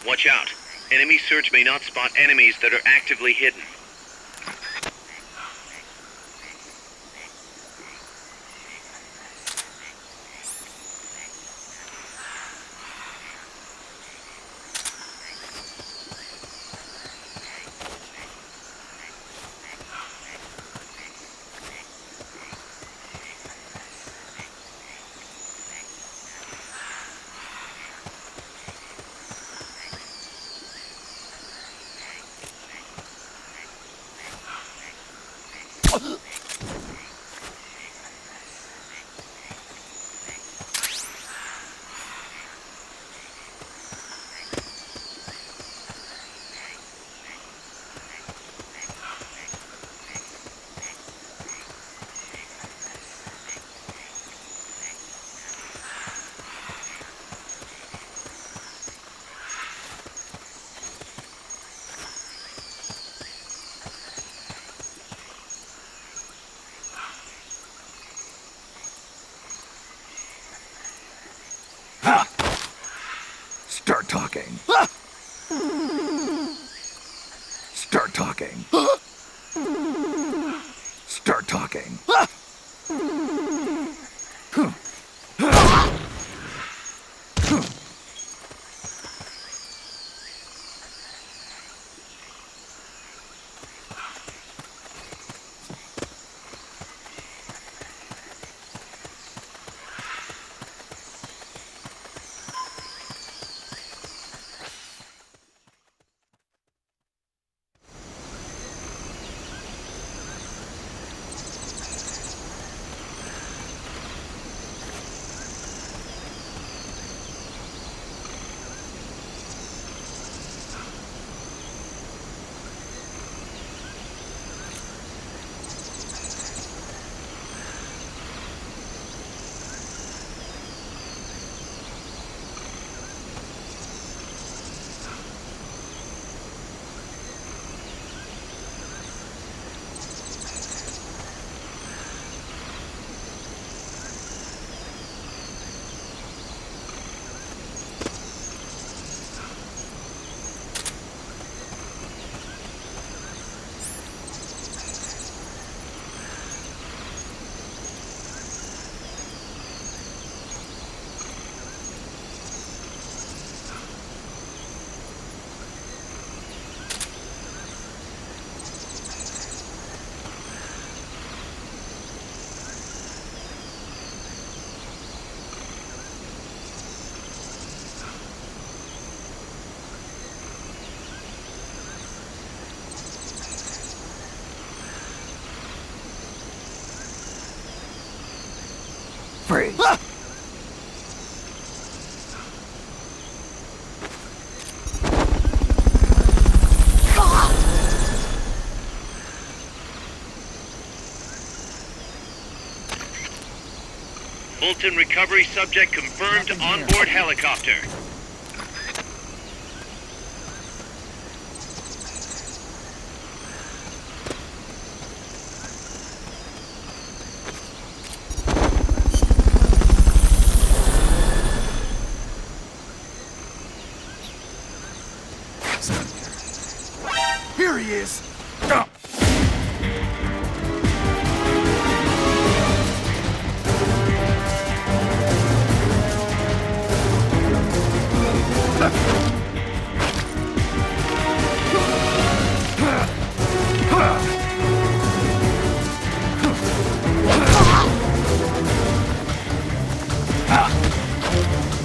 Watch out. Enemy search may not spot enemies that are actively hidden. Start talking. Start talking. Start talking. Freeze. Fulton recovery subject confirmed onboard helicopter. Here he is!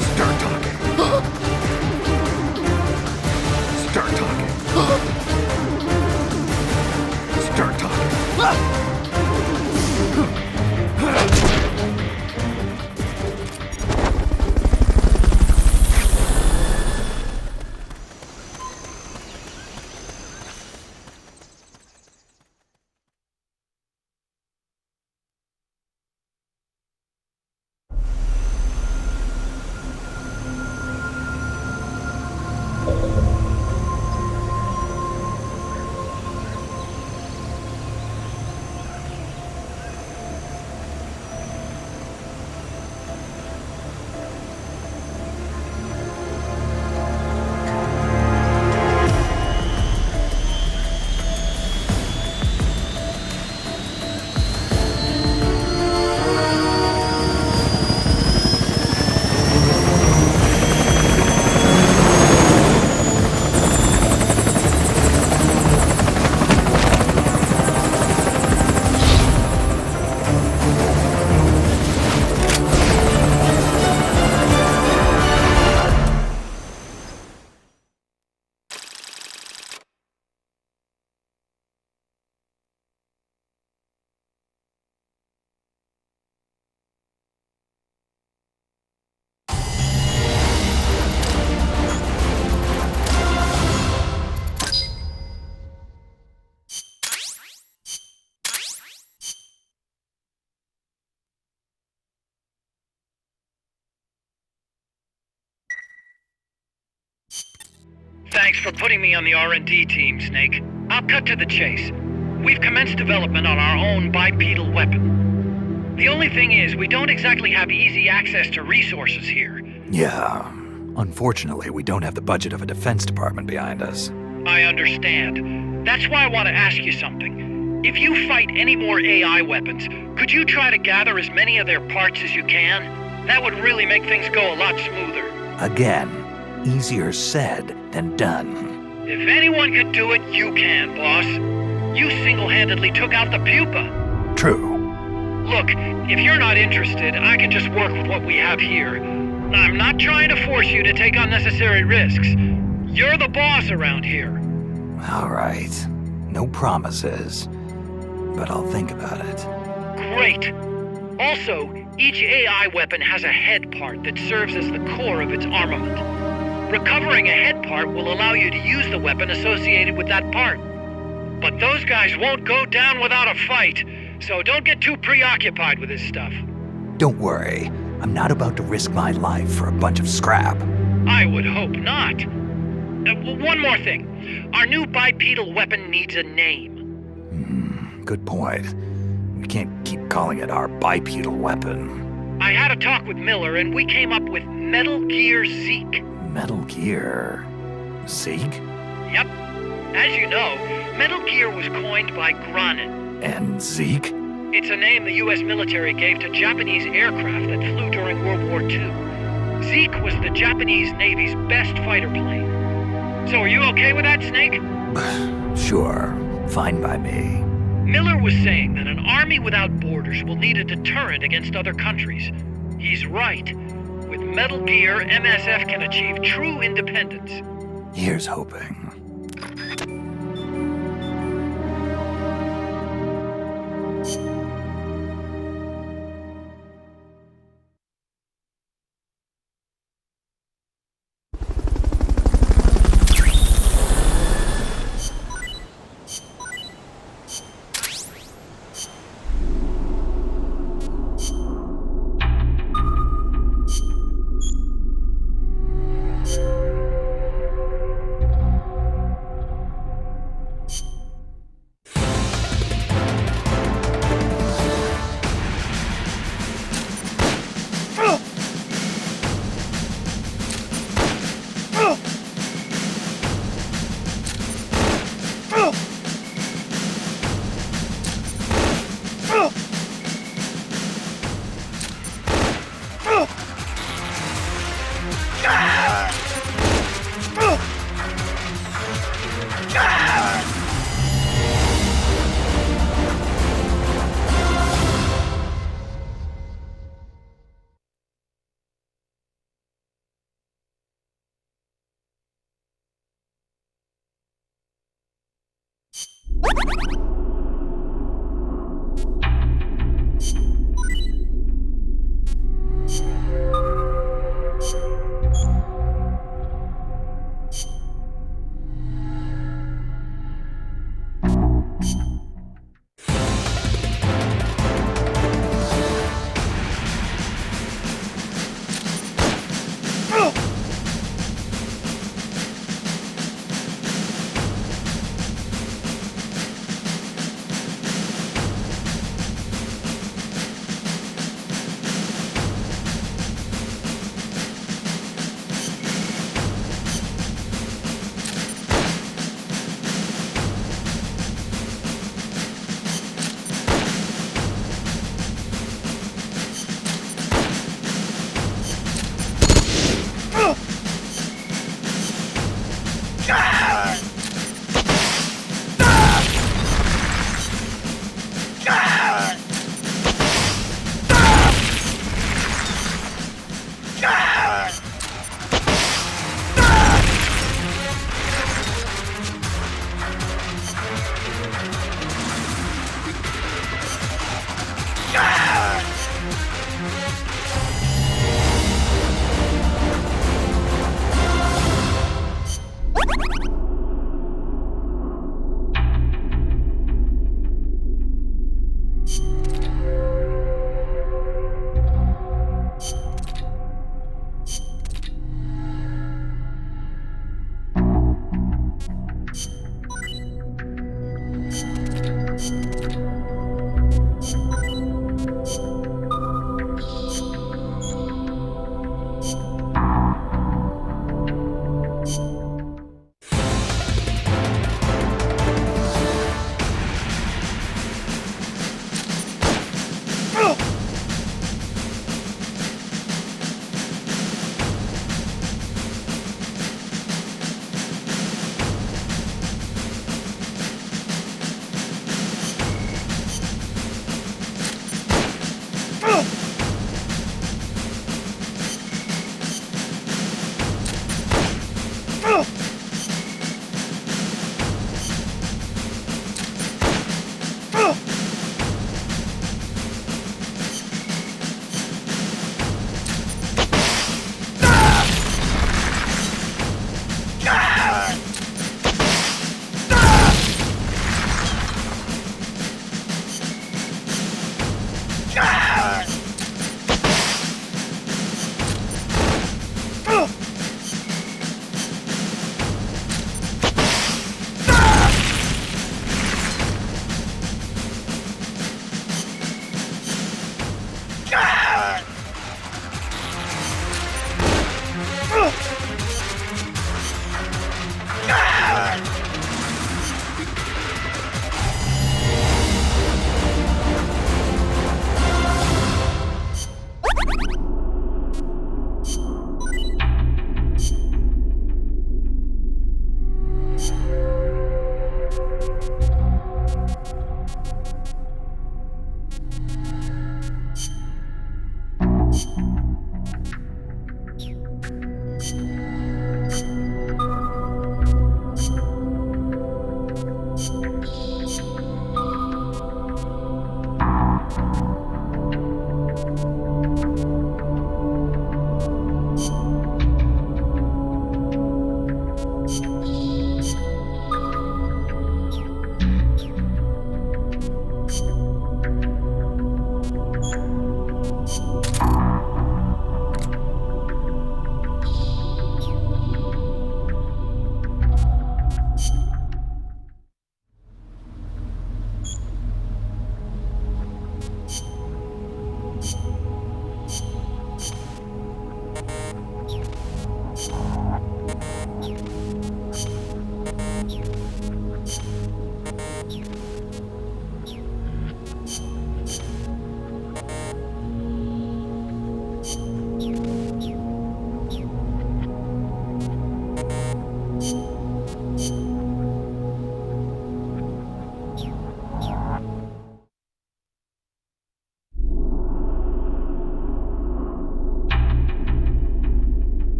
Start talking. Start talking. Thanks for putting me on the R&D team, Snake. I'll cut to the chase. We've commenced development on our own bipedal weapon. The only thing is, we don't exactly have easy access to resources here. Yeah. Unfortunately, we don't have the budget of a defense department behind us. I understand. That's why I want to ask you something. If you fight any more AI weapons, could you try to gather as many of their parts as you can? That would really make things go a lot smoother. Again, easier said than done. If anyone could do it, you can, boss. You single-handedly took out the pupa. True. Look, if you're not interested, I can just work with what we have here. I'm not trying to force you to take unnecessary risks. You're the boss around here. All right. No promises, but I'll think about it. Great. Also, each AI weapon has a head part that serves as the core of its armament. Recovering a head part will allow you to use the weapon associated with that part. But those guys won't go down without a fight, so don't get too preoccupied with this stuff. Don't worry. I'm not about to risk my life for a bunch of scrap. I would hope not. One more thing. Our new bipedal weapon needs a name. Good point. We can't keep calling it our bipedal weapon. I had a talk with Miller, and we came up with Metal Gear Zeke. Metal Gear? Zeke? Yep. As you know, Metal Gear was coined by Granin. And Zeke? It's a name the U.S. military gave to Japanese aircraft that flew during World War II. Zeke was the Japanese Navy's best fighter plane. So are you okay with that, Snake? Sure. Fine by me. Miller was saying that an army without borders will need a deterrent against other countries. He's right. With Metal Gear, MSF can achieve true independence. Here's hoping.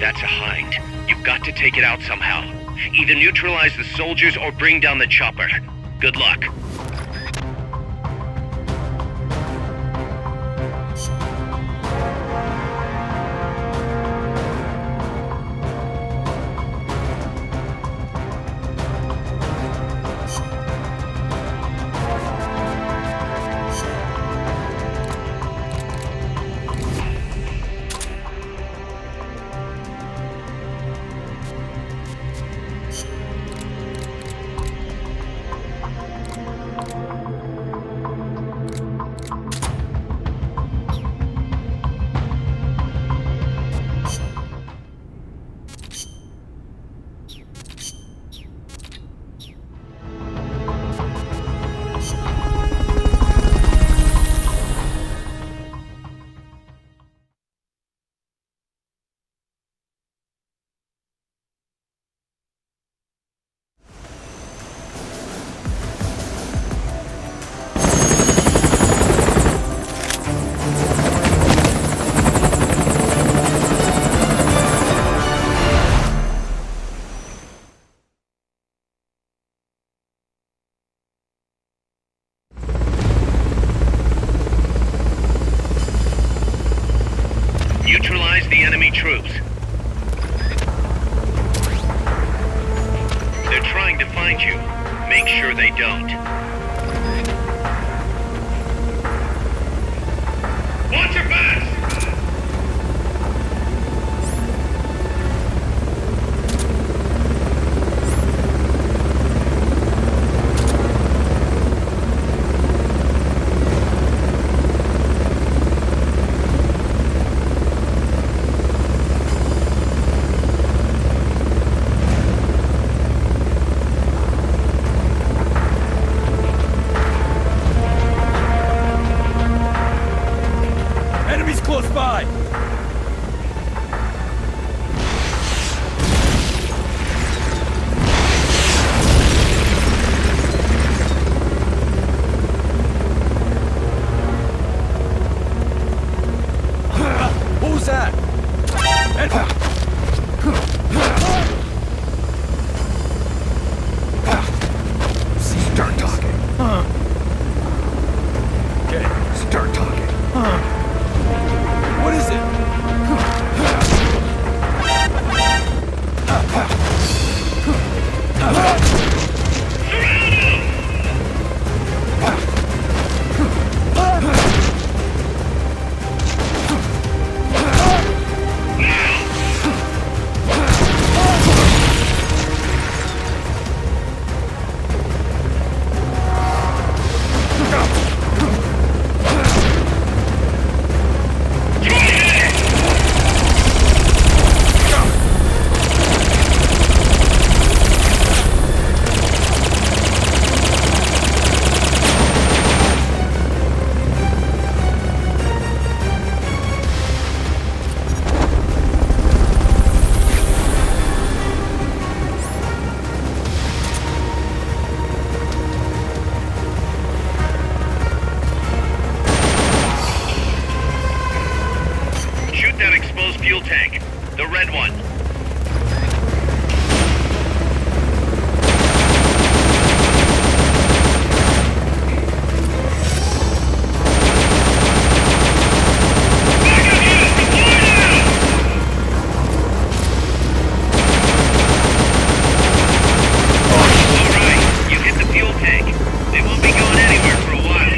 That's a hind. You've got to take it out somehow. Either neutralize the soldiers or bring down the chopper. Good luck. Neutralize the enemy troops. They're trying to find you. Make sure they don't. Watch your backs! Enemies close by! What was that? Start talking. Okay, start talking. What is it? Shoot that exposed fuel tank. The red one. Alright, you hit the fuel tank. They won't be going anywhere for a while.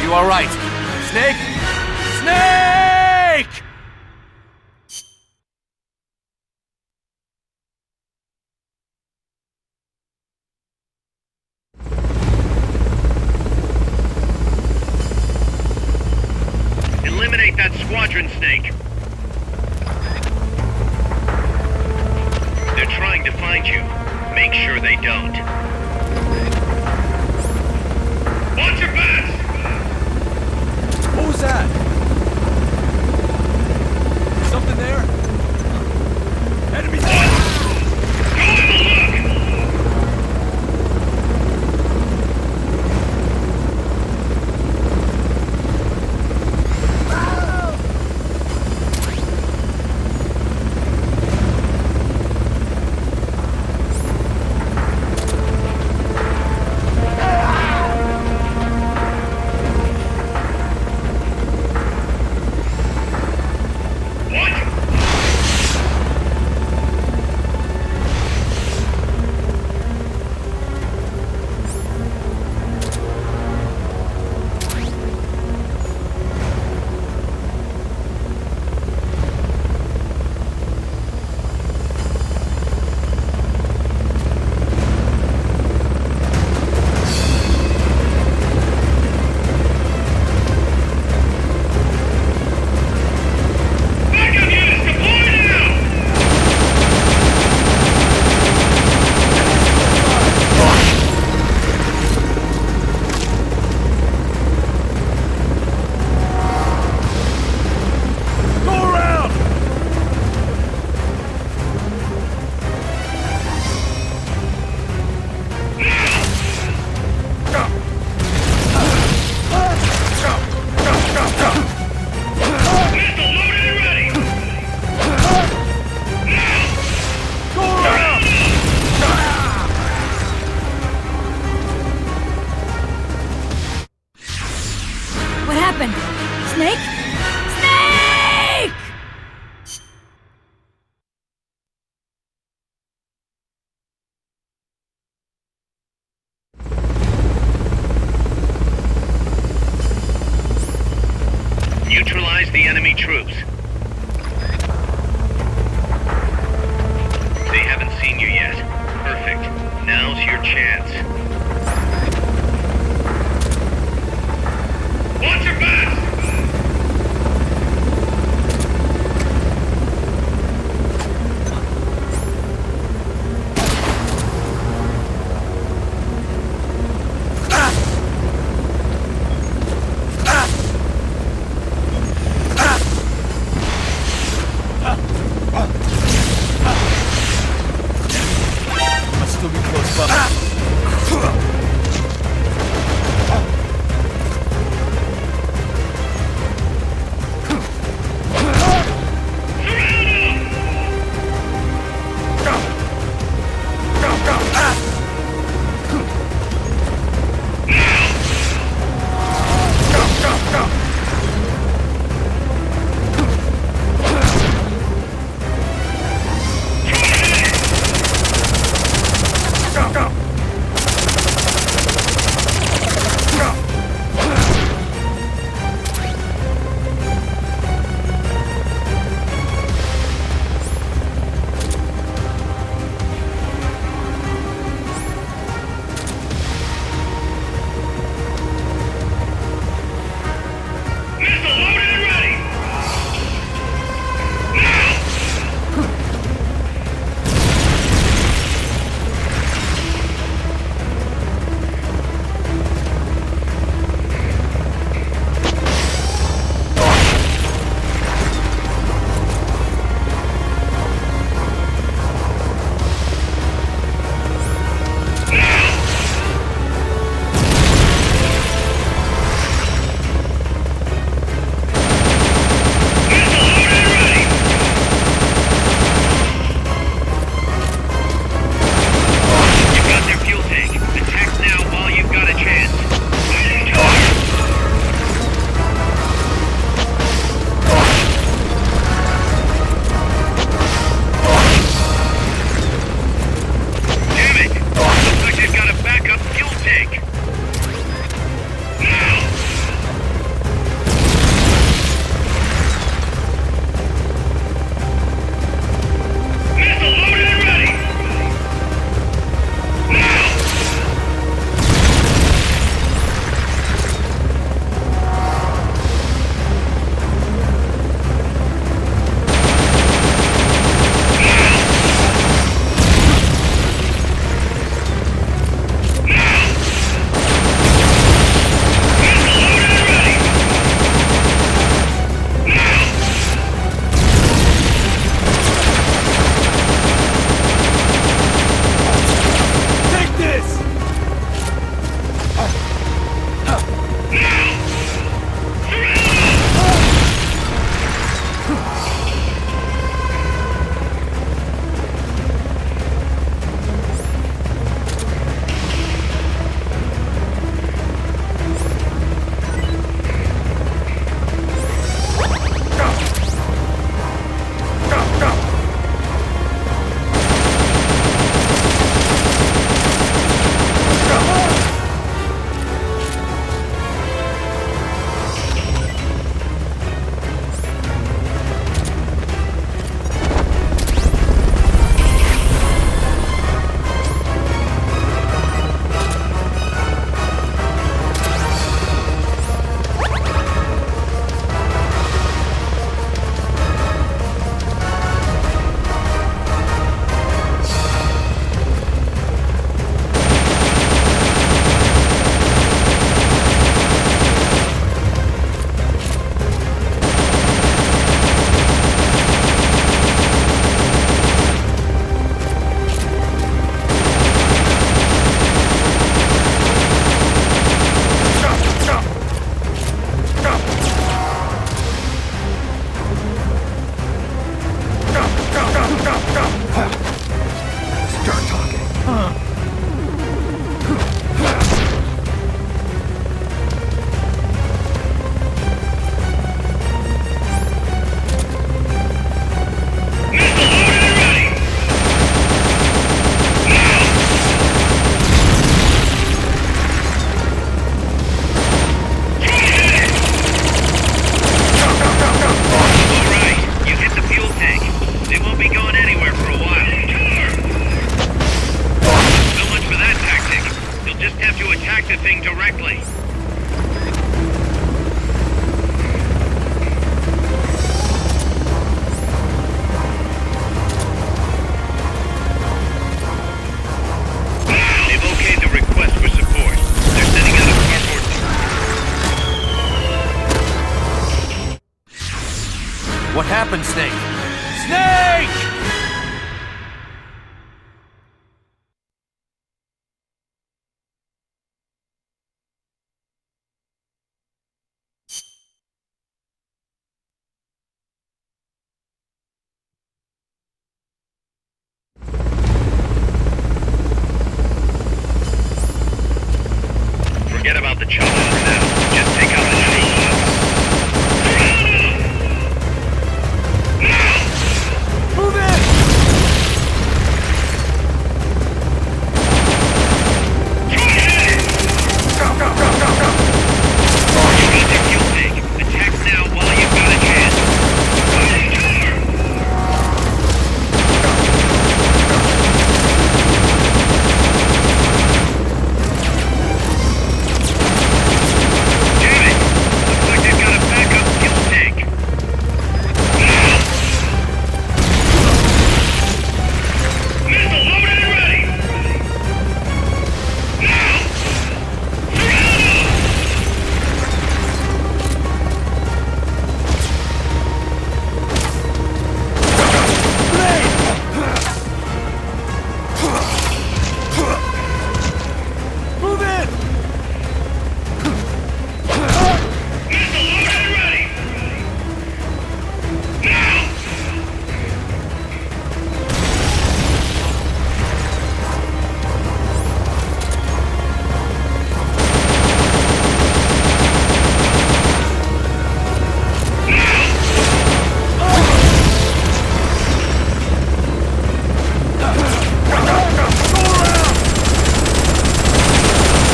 you all right? Snake? Snake! Eliminate that squadron, Snake. They're trying to find you. Make sure they don't. Watch your backs! What was that? Something there? Enemies! Go have a look! What happened? Snake? Snake! Neutralize the enemy troops. They haven't seen you yet. Perfect. Now's your chance. Watch your backs! to attack the thing directly. They've okayed the request for support. They're sending out a cardboard... What happened, Snake? Snake! Forget about the CHOPPA for now. Just take out the troops. Move it! Go, go, go, go, go! You need to fuel tank. Attack now while you've got a chance. Damn it! Looks like they've got a backup fuel tank. Missile loaded and ready! Now! Move it! Missile loaded and ready! Now!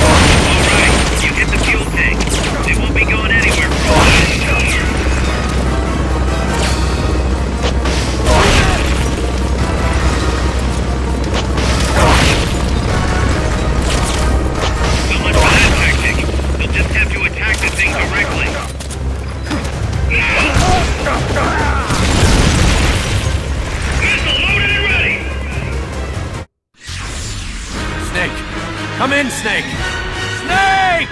Alright, you hit the fuel tank. They won't be going anywhere for a while. So much for that tactic. They'll just have to attack the thing directly. Missile loaded and ready! Snake! Come in, Snake! Snake!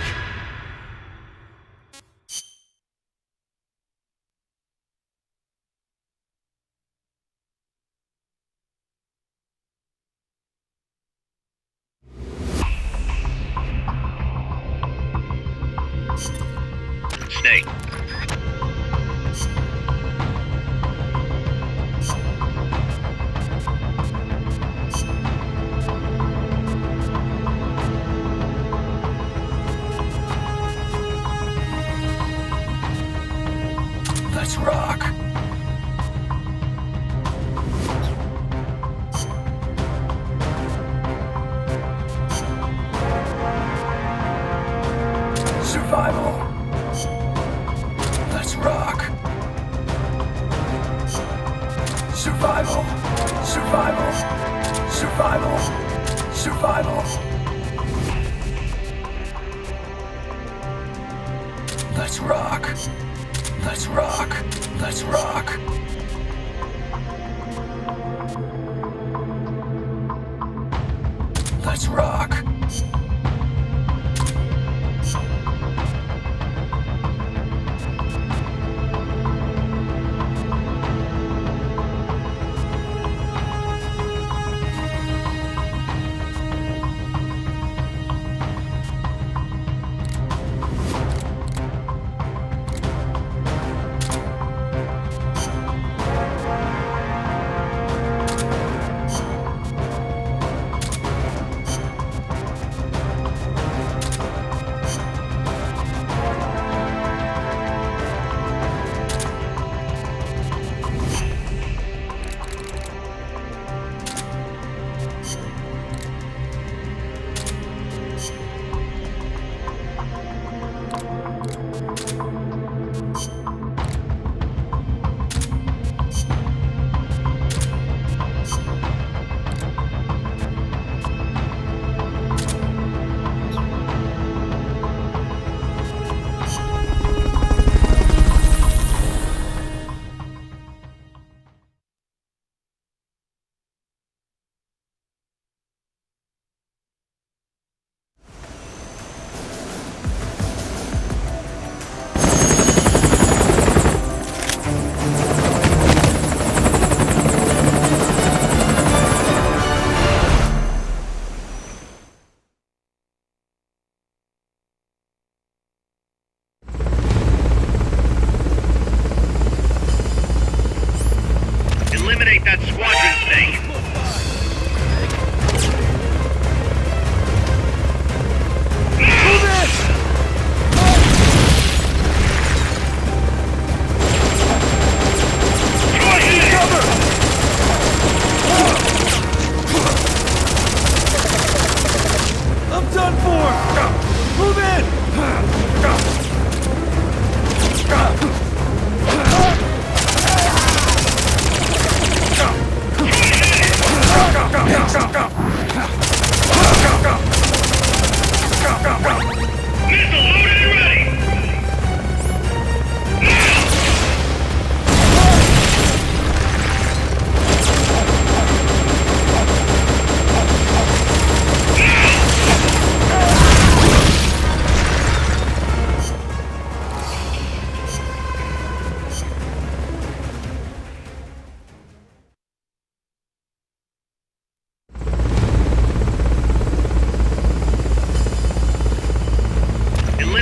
Snake. Let's rock. Survival. Let's rock. Survival. Survival. Survival. Survival. Let's rock. Let's rock. Let's rock. Let's rock.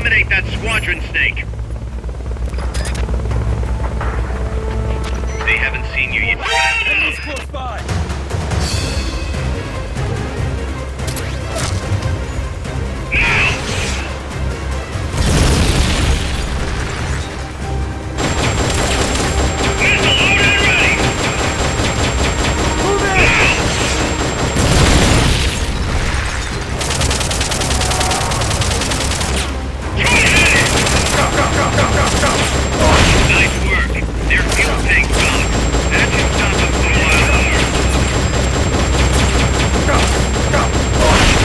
Eliminate that squadron, Snake. They haven't seen you yet. Enemies close by! Nice work. Their fuel tank's gone. That should stop them for a while longer.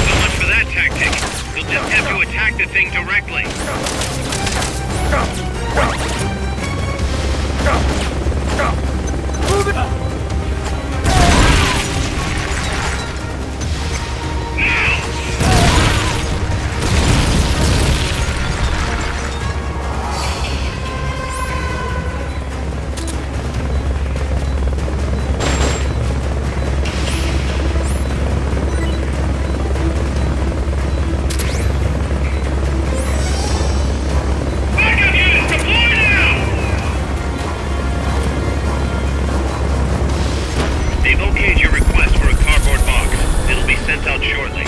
So much for that tactic. You'll just have to attack the thing directly. Move it! They've okayed your request for a cardboard box. It'll be sent out shortly.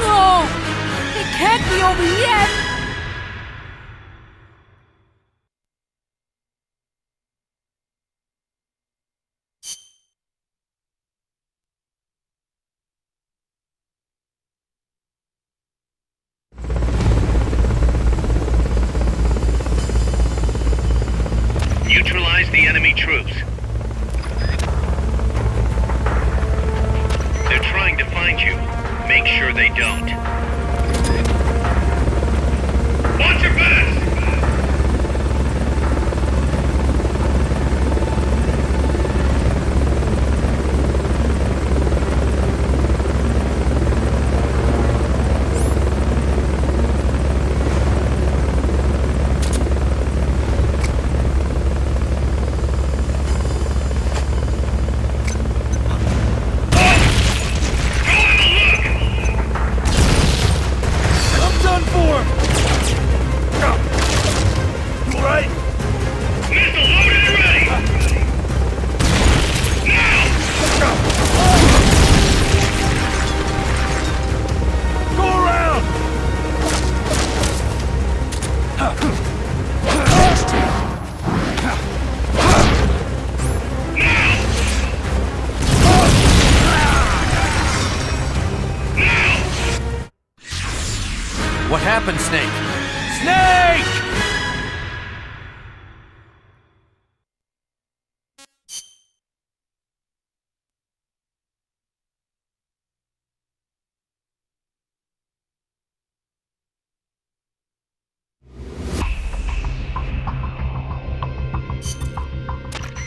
No! It can't be over yet! Neutralize the enemy troops. They're trying to find you. Make sure they don't. Watch your backs! I'm done for! You alright? Missile loaded and ready! Go around! What happened, Snake? Snake!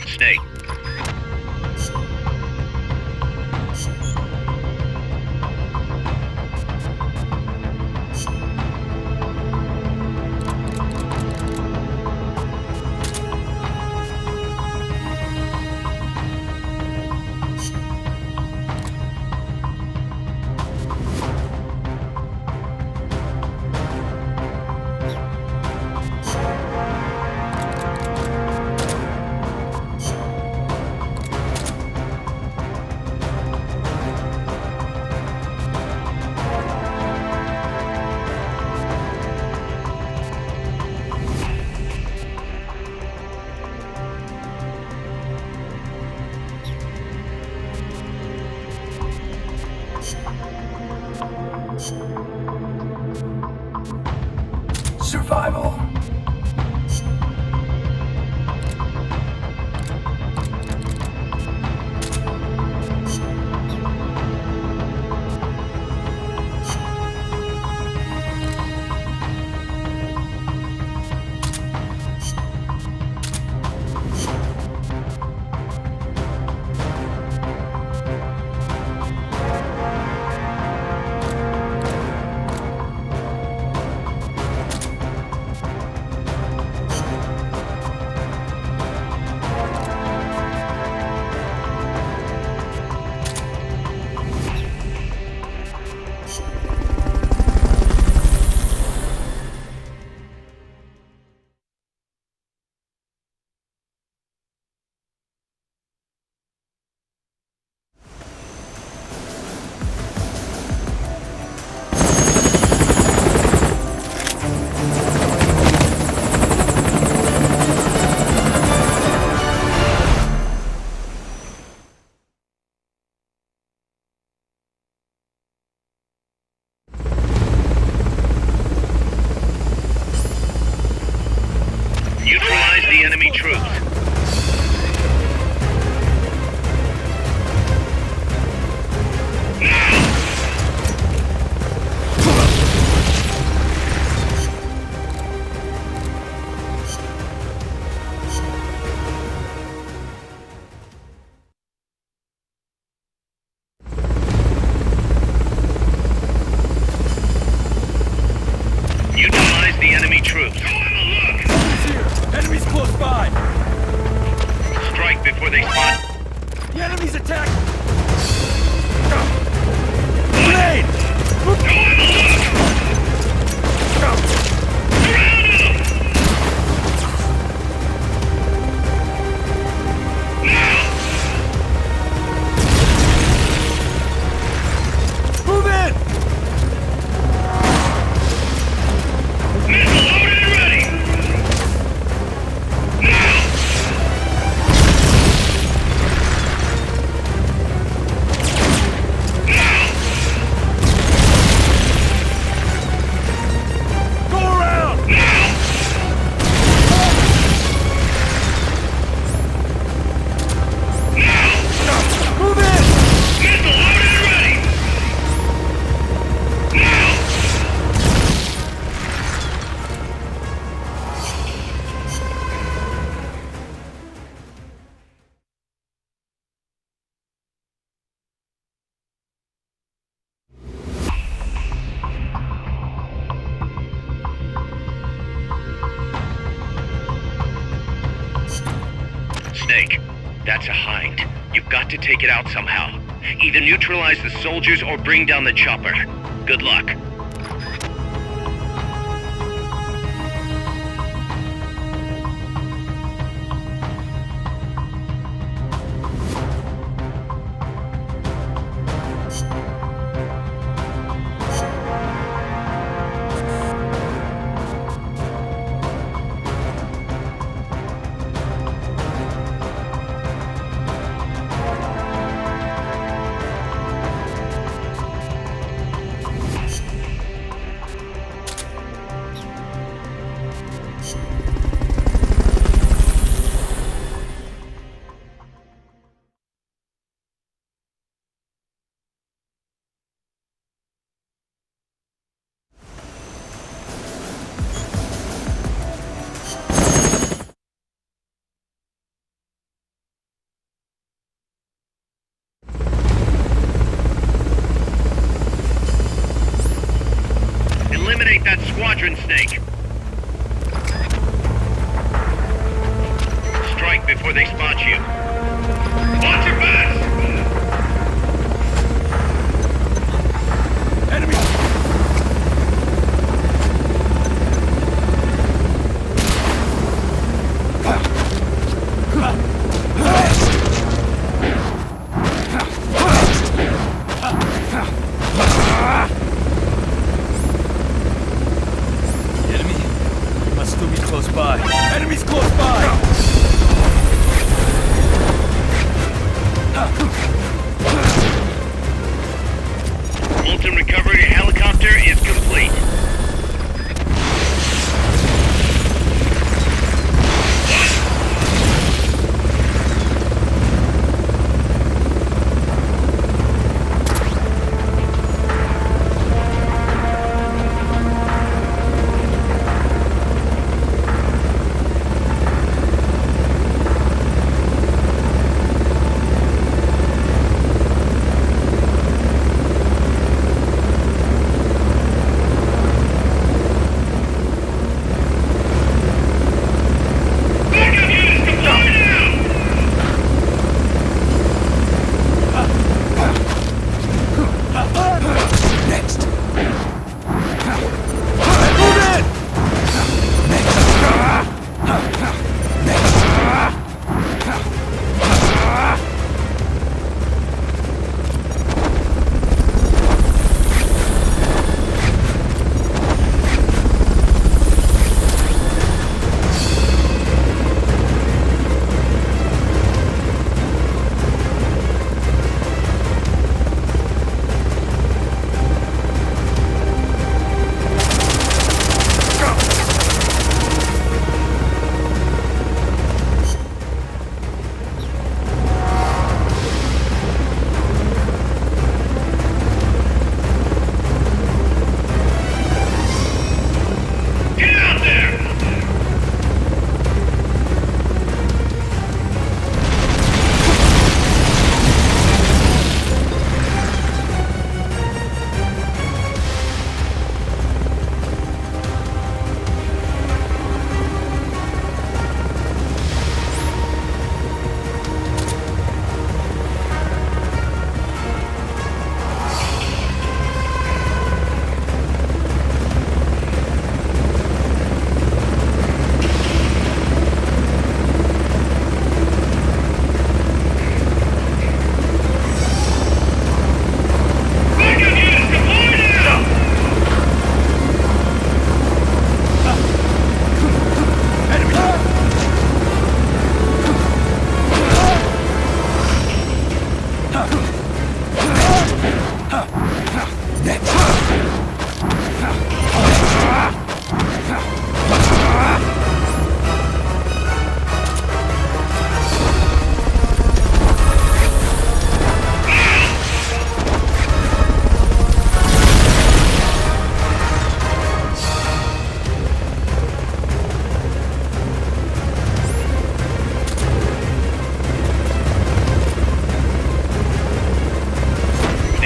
Snake. before they spot. The enemy's attack! Grenade! Go on the look! Surround him! Now! Move in! Missile loaded and ready! Now! Go around! Move in! Missile loaded and ready! Now! Snake, that's a hind. You've got to take it out somehow. Either neutralize the soldiers or bring down the chopper. Good luck. Eliminate that squadron, Snake. Strike before they spot you. Watch your backs! Enemy! The enemy must still be close by. Enemy's close by! Molten recovery helicopter is complete. They've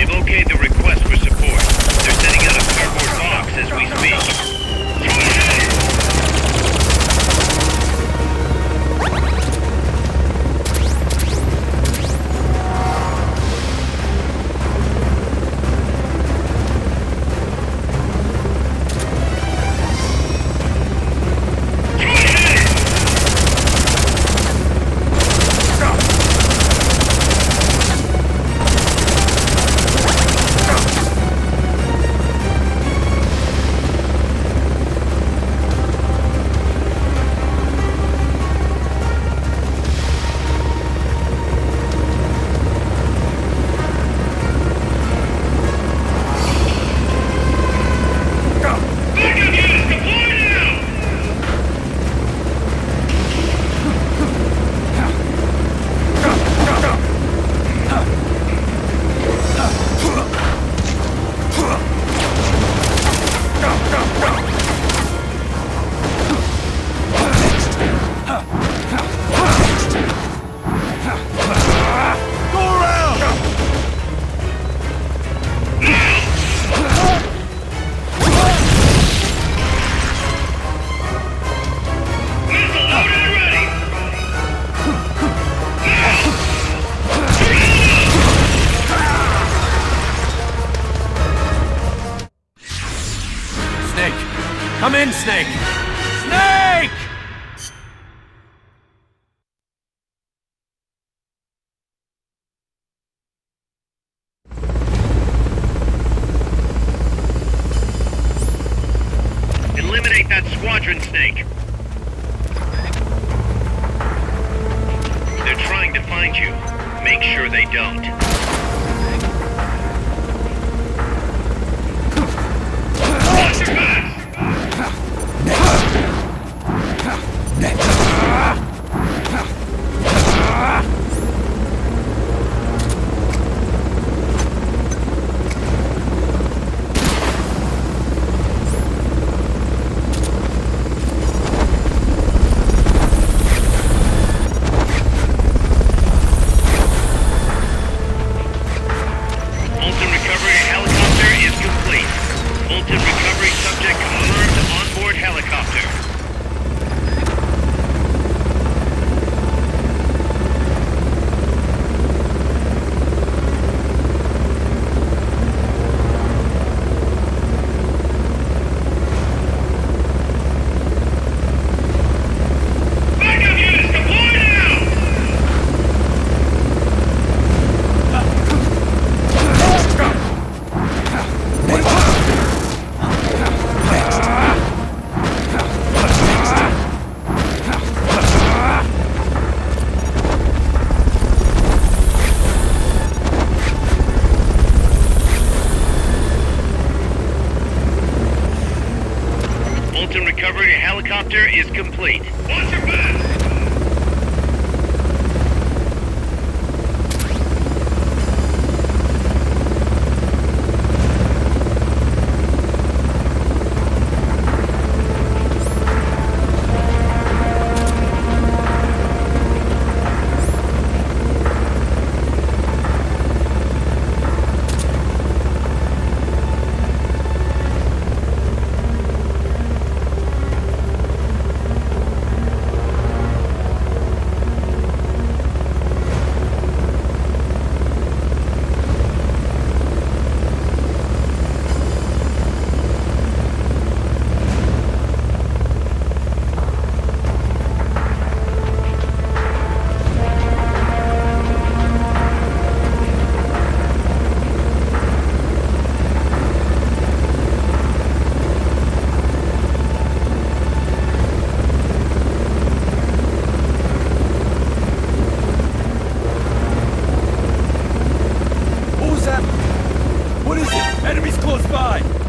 okayed the request for support. They're sending out a cardboard box as we speak. Come in, Snake! Snake! Eliminate that squadron, Snake. They're trying to find you. Make sure they don't. Watch your back! Fulton recovery helicopter is complete. Fulton recovery subject confirmed onboard helicopter. Backup units deploy now! Fulton recovery helicopter is complete. Watch your back! close by!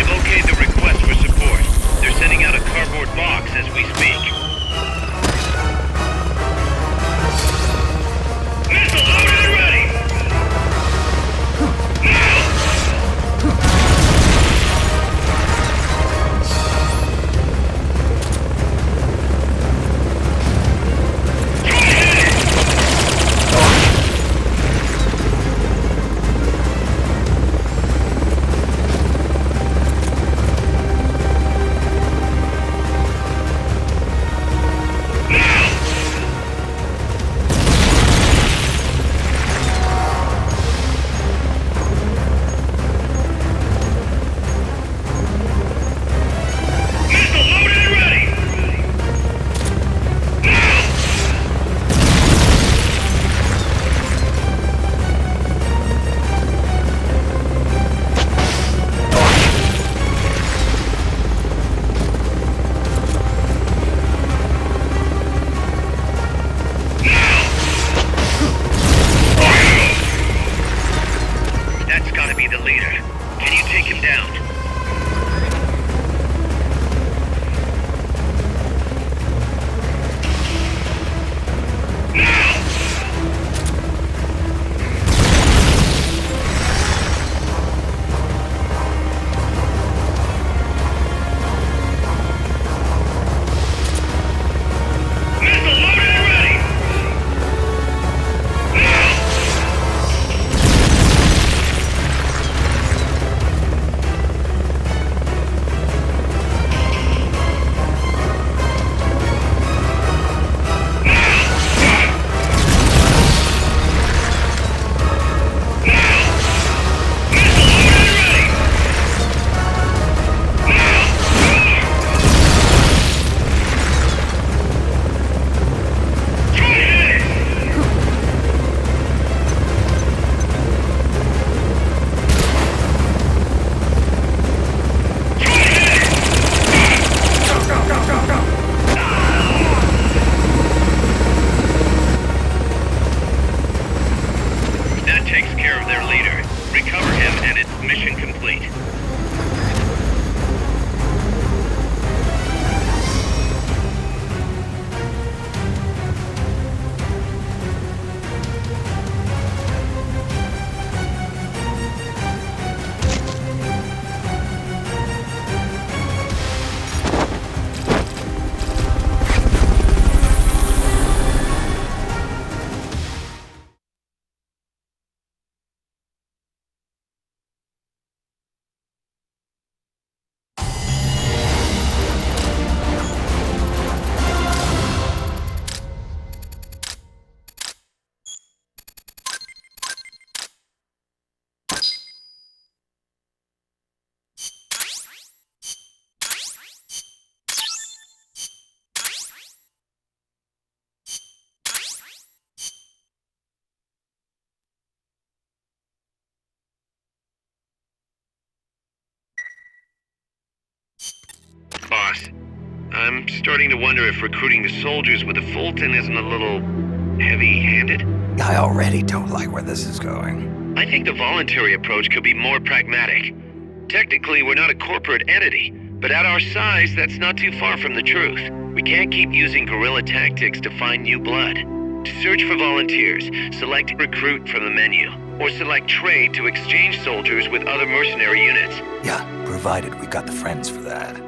They've okayed the request for support. They're sending out a cardboard box as we speak. Missile loaded and ready! Boss, I'm starting to wonder if recruiting the soldiers with a Fulton isn't a little heavy-handed. I already don't like where this is going. I think the voluntary approach could be more pragmatic. Technically, we're not a corporate entity, but at our size, that's not too far from the truth. We can't keep using guerrilla tactics to find new blood. To search for volunteers, select recruit from the menu, or select trade to exchange soldiers with other mercenary units. Yeah, provided we got the friends for that.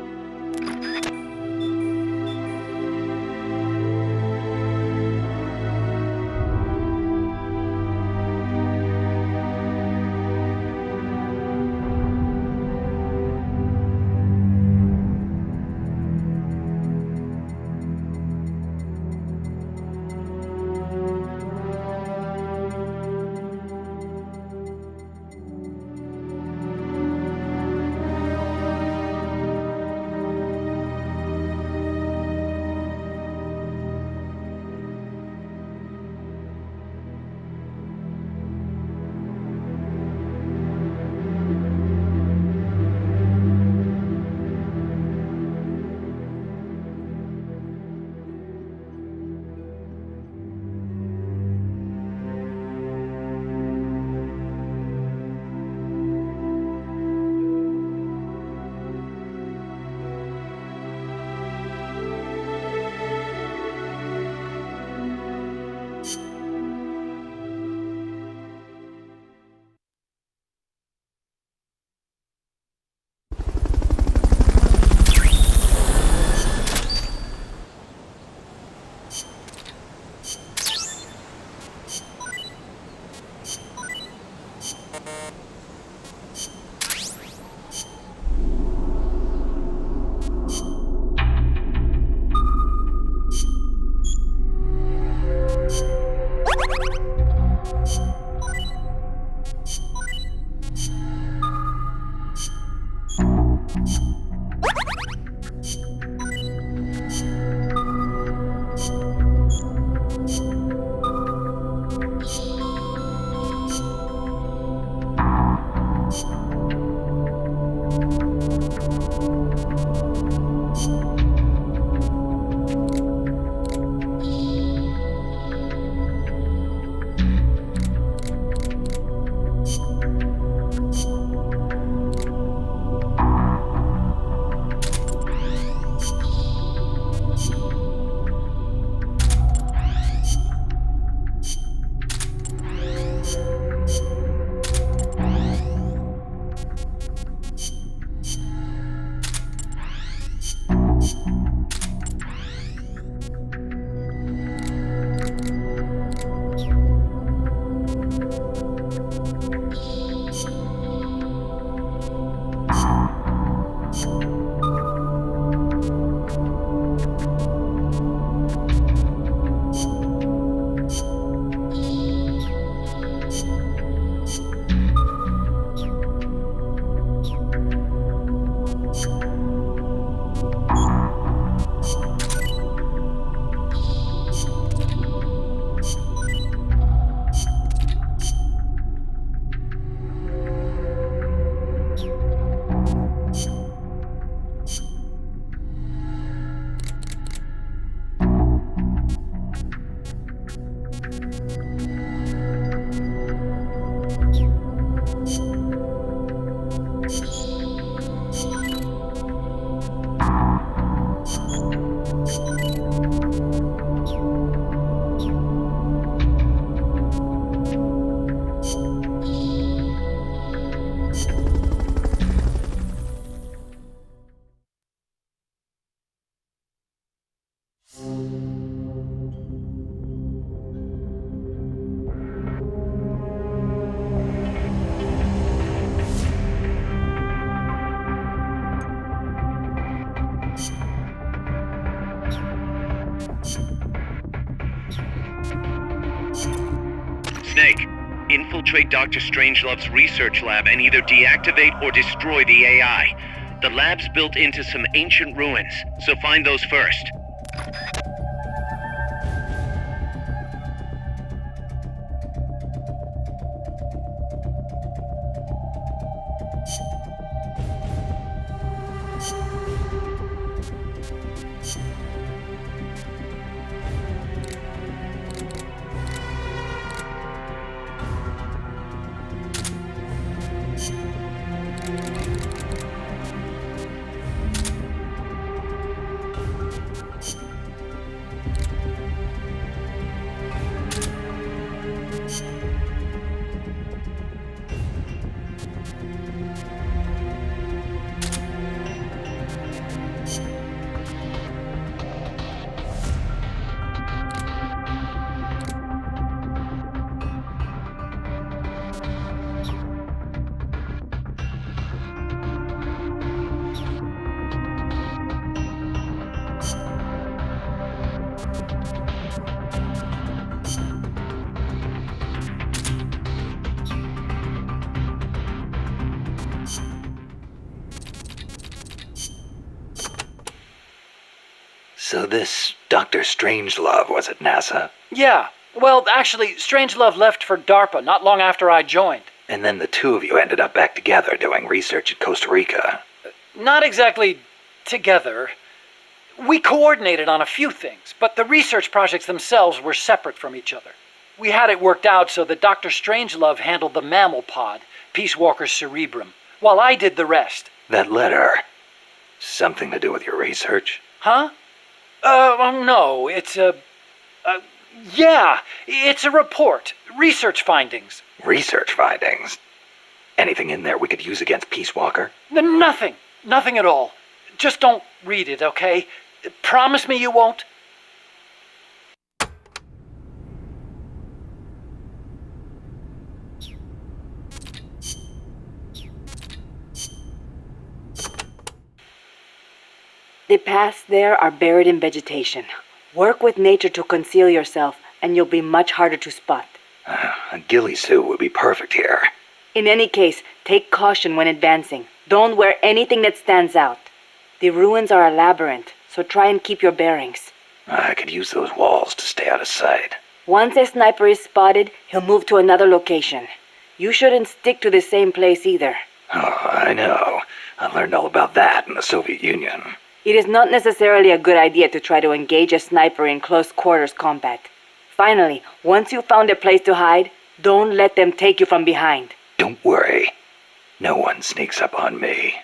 Snake. Infiltrate Dr. Strangelove's research lab and either deactivate or destroy the AI. The lab's built into some ancient ruins, so find those first. So this Dr. Strangelove was at NASA? Yeah. Well, actually, Strangelove left for DARPA not long after I joined. And then the two of you ended up back together doing research in Costa Rica. Not exactly together. We coordinated on a few things, but the research projects themselves were separate from each other. We had it worked out so that Dr. Strangelove handled the mammal pod, Peace Walker's cerebrum, while I did the rest. That letter, something to do with your research? Huh? No, it's yeah, it's a report. Research findings. Research findings? Anything in there we could use against Peace Walker? Nothing. Nothing at all. Just don't read it, okay? Promise me you won't? The paths there are buried in vegetation. Work with nature to conceal yourself, and you'll be much harder to spot. A ghillie suit would be perfect here. In any case, take caution when advancing. Don't wear anything that stands out. The ruins are a labyrinth, so try and keep your bearings. I could use those walls to stay out of sight. Once a sniper is spotted, he'll move to another location. You shouldn't stick to the same place either. Oh, I know. I learned all about that in the Soviet Union. It is not necessarily a good idea to try to engage a sniper in close quarters combat. Finally, once you've found a place to hide, don't let them take you from behind. Don't worry. No one sneaks up on me.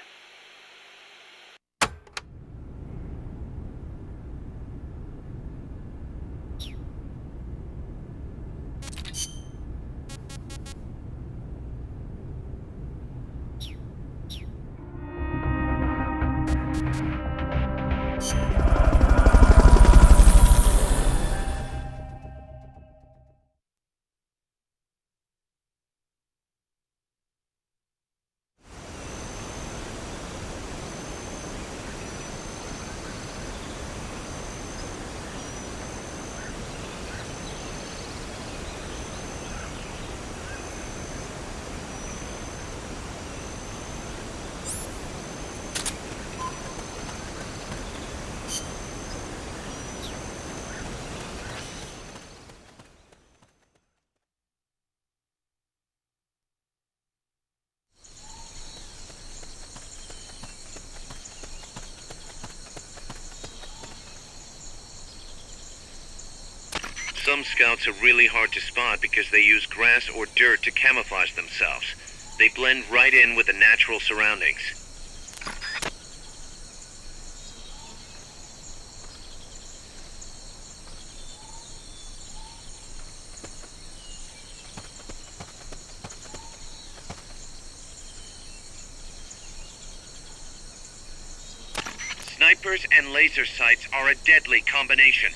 Some scouts are really hard to spot because they use grass or dirt to camouflage themselves. They blend right in with the natural surroundings. Snipers and laser sights are a deadly combination.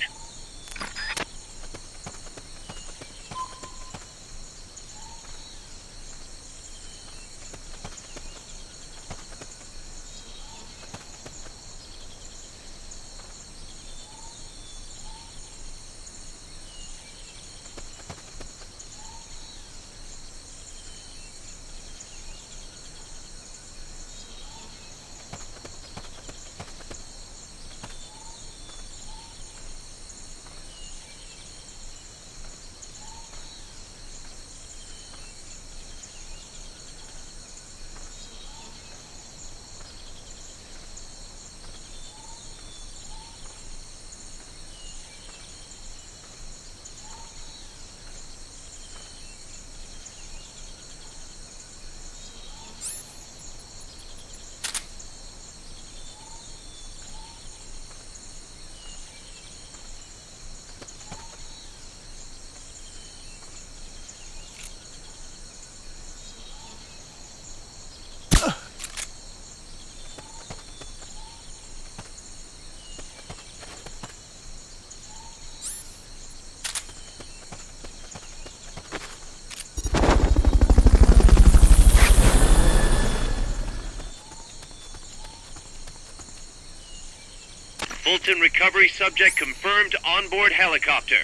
Fulton recovery subject confirmed onboard helicopter.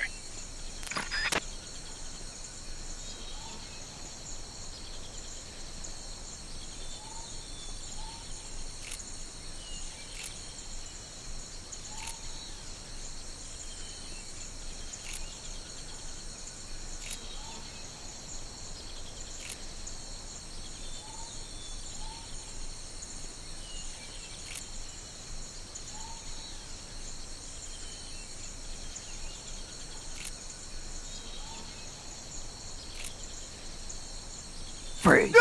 Freeze.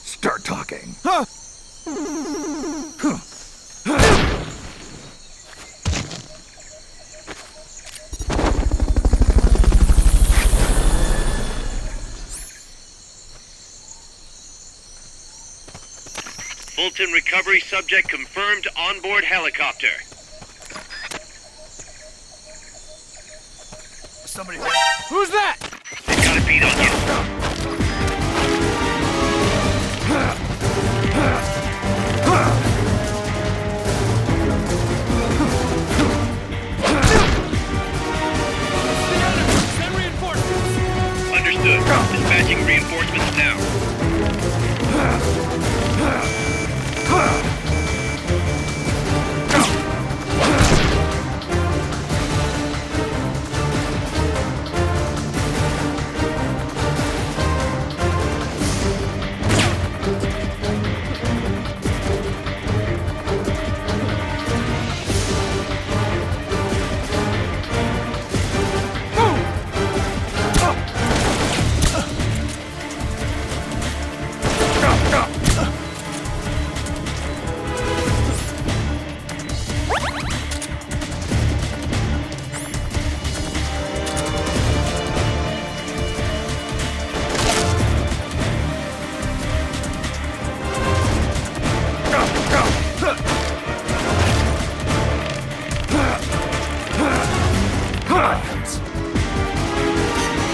Start talking. Fulton recovery subject confirmed onboard helicopter. Somebody there. Who's that? They got a beat on you. Send reinforcements. Understood. Dispatching reinforcements now.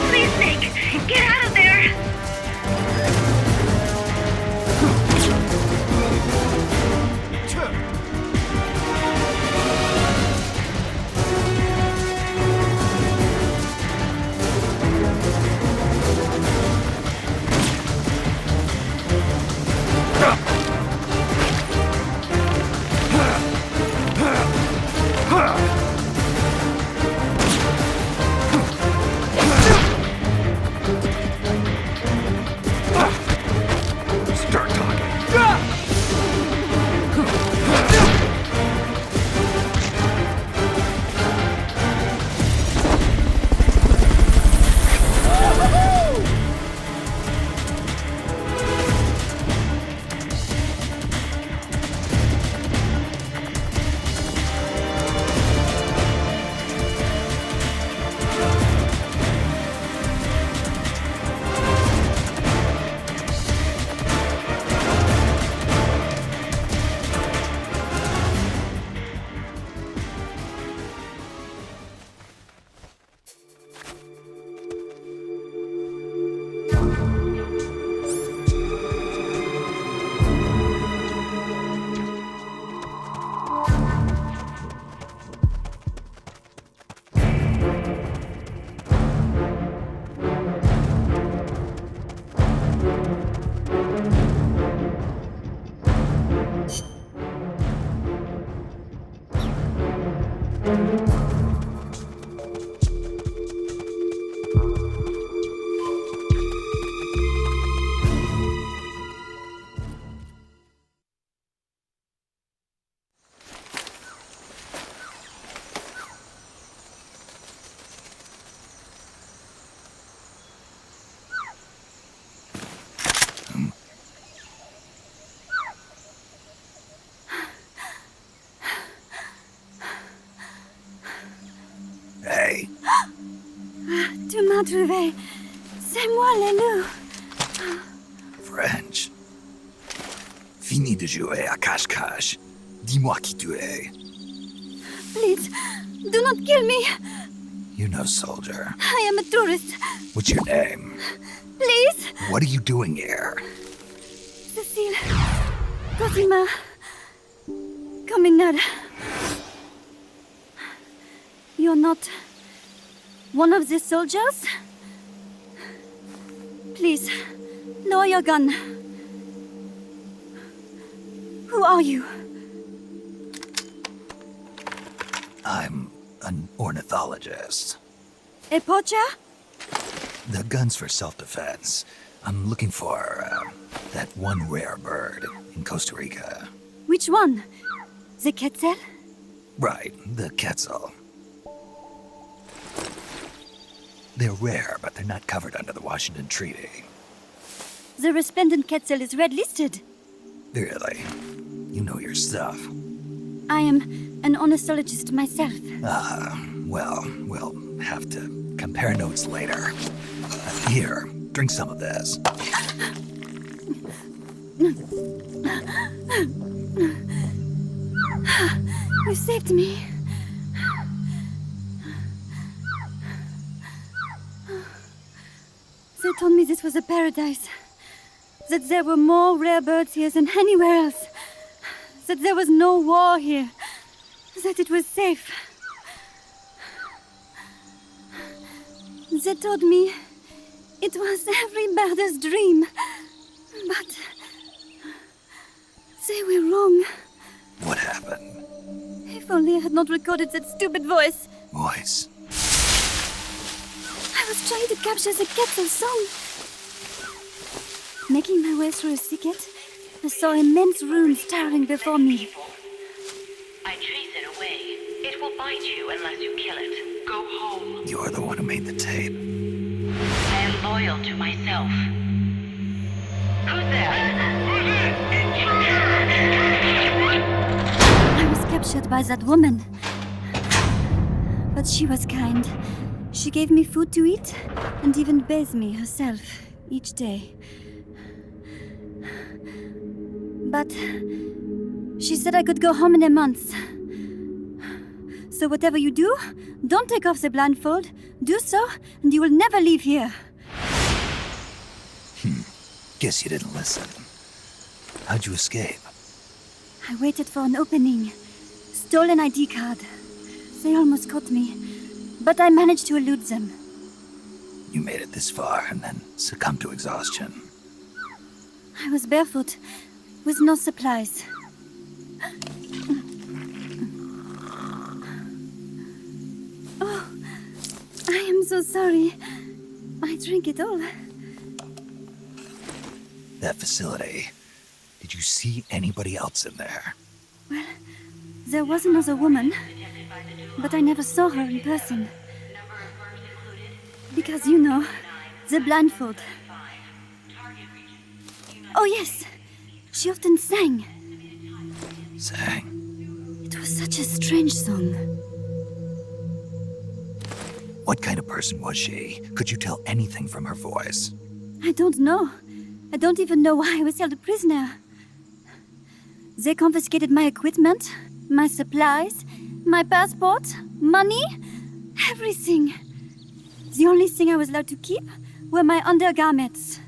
Please, Nick, get out of there! Start talking. m'a trouvé. C'est moi, le loup. French. Fini de jouer à cache-cache. Dis-moi qui tu es. Please, do not kill me. You know, soldier. I am a tourist. What's your name? Please. What are you doing here? Cecile. Cosima. Caminada. You're not one of the soldiers? Please, lower your gun. Who are you? I'm an ornithologist. A poacher? The gun's for self-defense. I'm looking for that one rare bird in Costa Rica. Which one? The quetzal? Right, the quetzal. They're rare, but they're not covered under the Washington Treaty. The resplendent quetzal is red-listed. Really? You know your stuff. I am an ornithologist myself. Well, we'll have to compare notes later. Here, drink some of this. You saved me. They told me this was a paradise. That there were more rare birds here than anywhere else. That there was no war here. That it was safe. They told me it was every birder's dream. But they were wrong. What happened? If only I had not recorded that stupid voice. Voice? I was trying to capture the quetzal song. Making my way through a thicket, I saw immense runes towering before me. I chase it away. It will bite you unless you kill it. Go home. You're the one who made the tape. I am loyal to myself. Who's there? I was captured by that woman. But she was kind. She gave me food to eat and even bathed me herself each day. But she said I could go home in a month. So whatever you do, don't take off the blindfold. Do so, and you will never leave here. Guess you didn't listen. How'd you escape? I waited for an opening. Stole an ID card. They almost caught me, but I managed to elude them. You made it this far and then succumbed to exhaustion. I was barefoot, with no supplies. Oh, I am so sorry. I drank it all. That facility. Did you see anybody else in there? Well, there was another woman, but I never saw her in person. Because, you know, the blindfold. Oh, yes. She often sang. Sang? It was such a strange song. What kind of person was she? Could you tell anything from her voice? I don't know. I don't even know why I was held a prisoner. They confiscated my equipment, my supplies, my passport, money, everything. The only thing I was allowed to keep were my undergarments,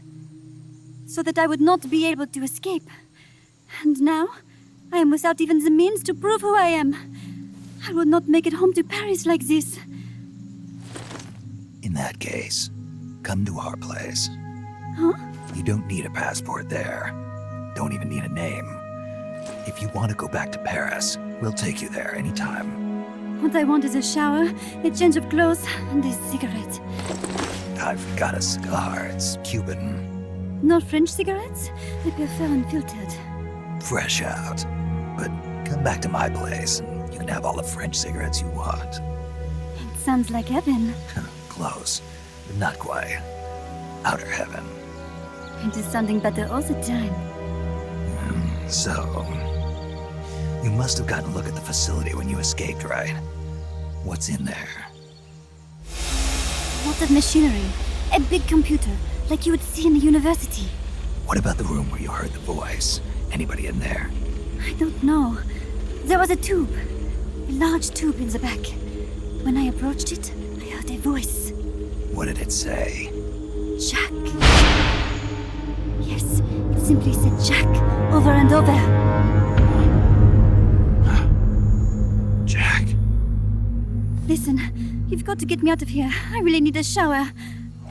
so that I would not be able to escape. And now, I am without even the means to prove who I am. I will not make it home to Paris like this. In that case, come to our place. Huh? You don't need a passport there. Don't even need a name. If you want to go back to Paris, we'll take you there anytime. What I want is a shower, a change of clothes, and a cigarette. I've got a cigar. It's Cuban. No French cigarettes? I prefer unfiltered. Fresh out. But come back to my place, and you can have all the French cigarettes you want. It sounds like heaven. Close, but not quite. Outer heaven. It is sounding better all the time. So, you must have gotten a look at the facility when you escaped, right? What's in there? Lots of machinery. A big computer, like you would see in a university. What about the room where you heard the voice? Anybody in there? I don't know. There was a tube. A large tube in the back. When I approached it, I heard a voice. What did it say? Jack. Yes, it simply said Jack over and over. Jack. Listen, you've got to get me out of here. I really need a shower.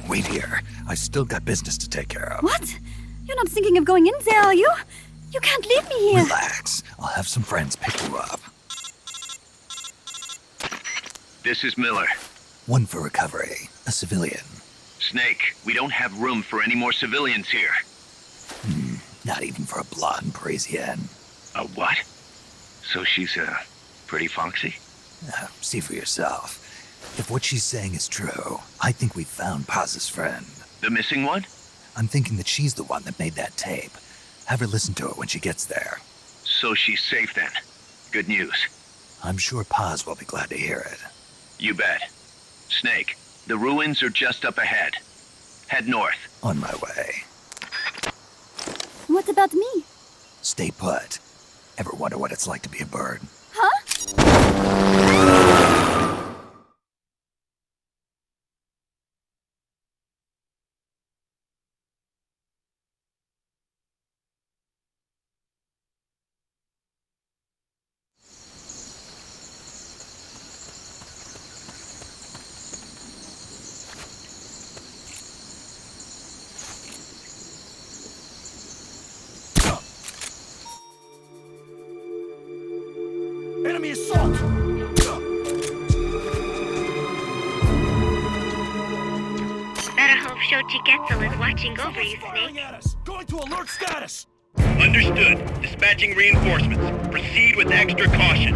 Wait here. I still got business to take care of. What? You're not thinking of going in there, are you? You can't leave me here. Relax. I'll have some friends pick you up. This is Miller. One for recovery. A civilian. Snake, we don't have room for any more civilians here. Not even for a blonde Parisienne. A what? So she's, pretty foxy? See for yourself. If what she's saying is true, I think we've found Paz's friend. The missing one? I'm thinking that she's the one that made that tape. Have her listen to it when she gets there. So she's safe then. Good news. I'm sure Paz will be glad to hear it. You bet. Snake, the ruins are just up ahead. Head north. On my way. What about me? Stay put. Ever wonder what it's like to be a bird? Huh? Enemy assault! Better hope Shochi Getzel is watching over you, Snake. At us. Going to alert status! Understood. Dispatching reinforcements. Proceed with extra caution.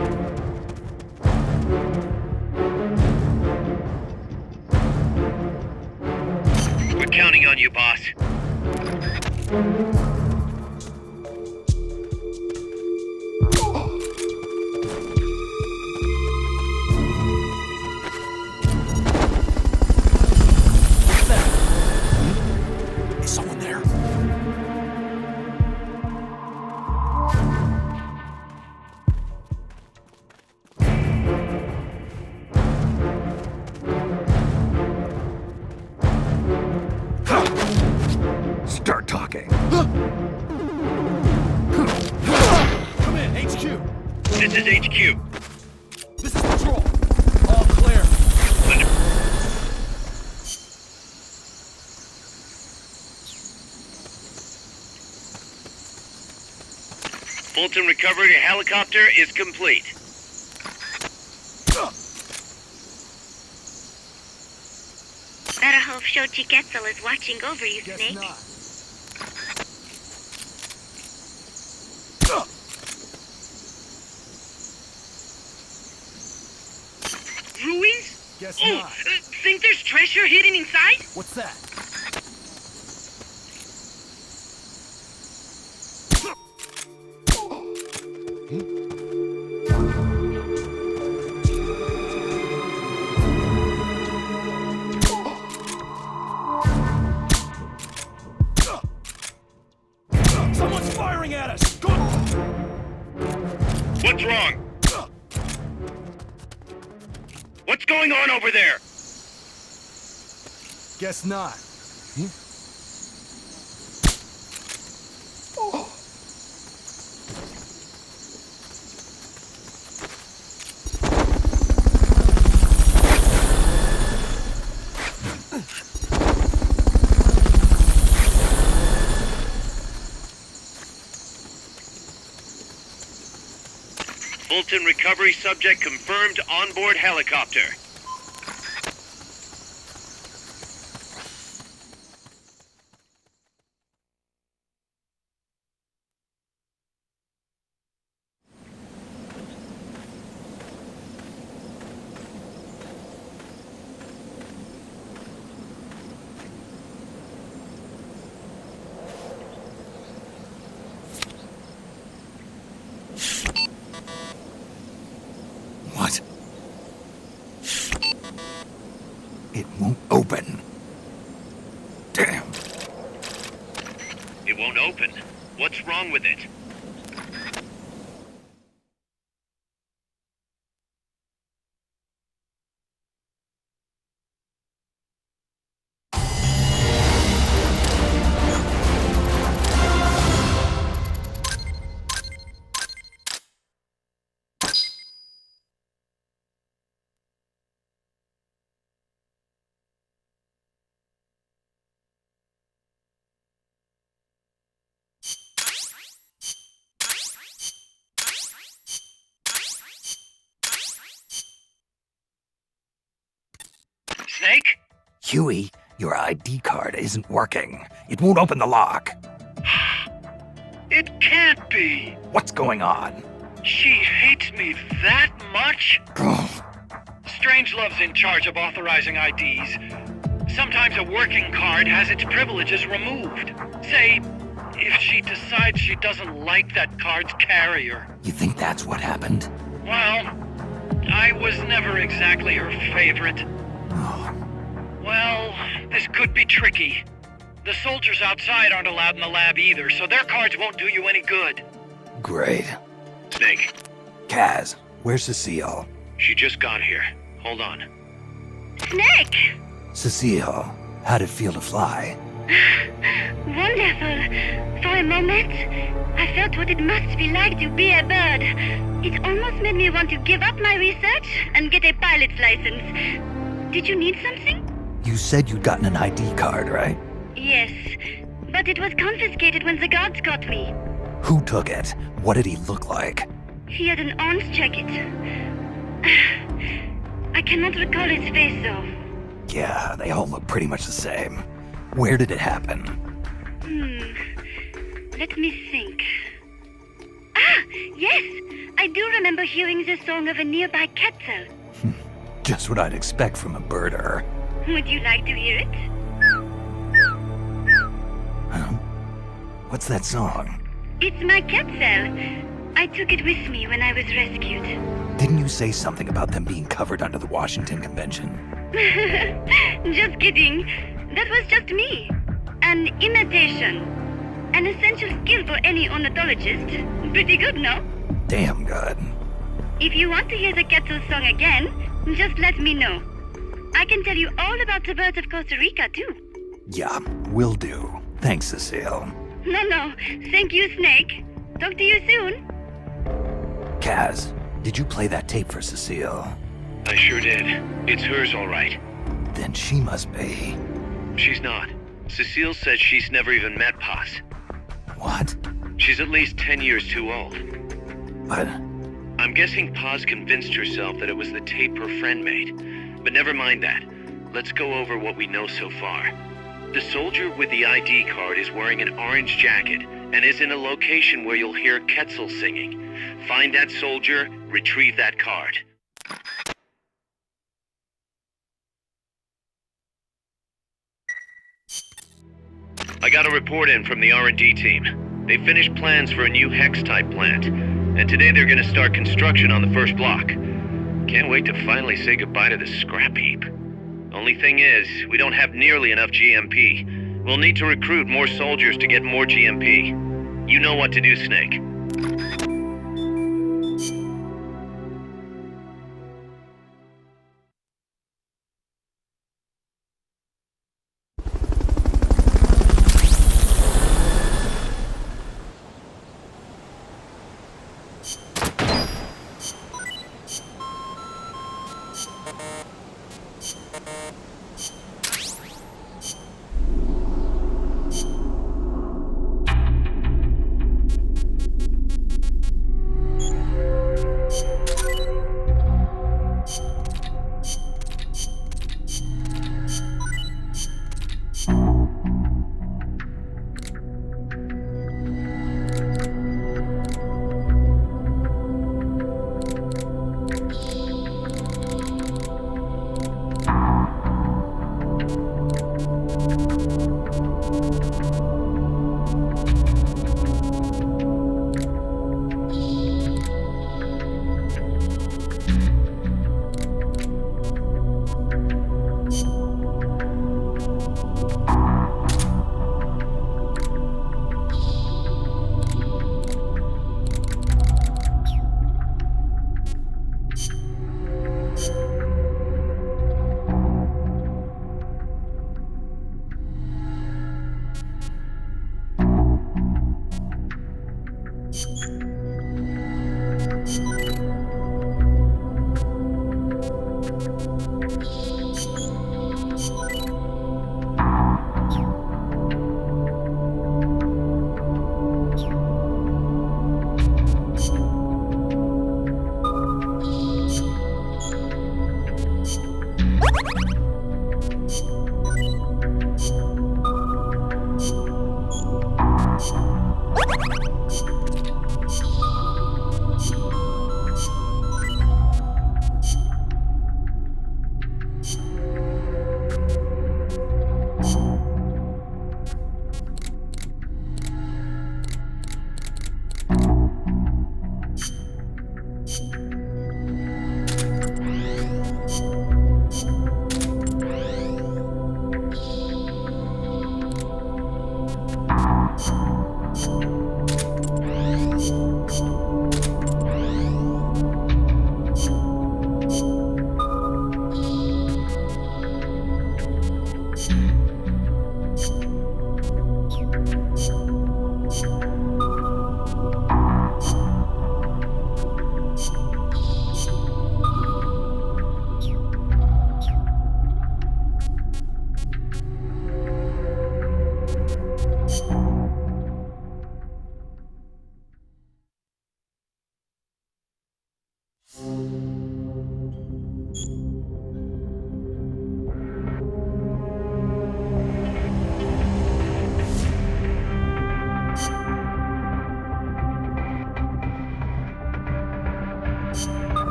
We're counting on you, boss. Is someone there? Start talking. Come in, HQ! This is HQ. This is patrol. All clear. Fulton recovery helicopter is complete. Better hope Shochi Getzel is watching over you, Guess Snake. not. Ruins? Guess Oh, not. think there's treasure hidden inside? What's that? Someone's firing at us! Go! What's wrong? What's going on over there? Guess not. Fulton recovery subject confirmed onboard helicopter. What? It won't open. Damn. It won't open. What's wrong with it? Snake? Huey, your ID card isn't working. It won't open the lock. It can't be. What's going on? She hates me that much? Strangelove's in charge of authorizing IDs. Sometimes a working card has its privileges removed. Say, if she decides she doesn't like that card's carrier. You think that's what happened? Well, I was never exactly her favorite. Well, this could be tricky. The soldiers outside aren't allowed in the lab either, so their cards won't do you any good. Great. Snake. Kaz, where's Cecile? She just got here. Hold on. Snake! Cecile, how'd it feel to fly? Wonderful. For a moment, I felt what it must be like to be a bird. It almost made me want to give up my research and get a pilot's license. Did you need something? You said you'd gotten an ID card, right? Yes, but it was confiscated when the guards caught me. Who took it? What did he look like? He had an orange jacket. I cannot recall his face, though. Yeah, they all look pretty much the same. Where did it happen? Let me think. Ah, yes! I do remember hearing the song of a nearby castle. Just what I'd expect from a birder. Would you like to hear it? Huh? What's that song? It's my castle. I took it with me when I was rescued. Didn't you say something about them being covered under the Washington Convention? Just kidding. That was just me. An imitation. An essential skill for any ornithologist. Pretty good, no? Damn good. If you want to hear the castle song again, just let me know. I can tell you all about the birds of Costa Rica, too. Yeah, will do. Thanks, Cecile. No. Thank you, Snake. Talk to you soon. Kaz, did you play that tape for Cecile? I sure did. It's hers, all right. Then she must be... She's not. Cecile says she's never even met Paz. What? She's at least 10 years too old. But... I'm guessing Paz convinced herself that it was the tape her friend made. But never mind that. Let's go over what we know so far. The soldier with the ID card is wearing an orange jacket and is in a location where you'll hear Quetzal singing. Find that soldier, retrieve that card. I got a report in from the R&D team. They finished plans for a new Hex-type plant, and today they're gonna start construction on the first block. Can't wait to finally say goodbye to this scrap heap. Only thing is, we don't have nearly enough GMP. We'll need to recruit more soldiers to get more GMP. You know what to do, Snake.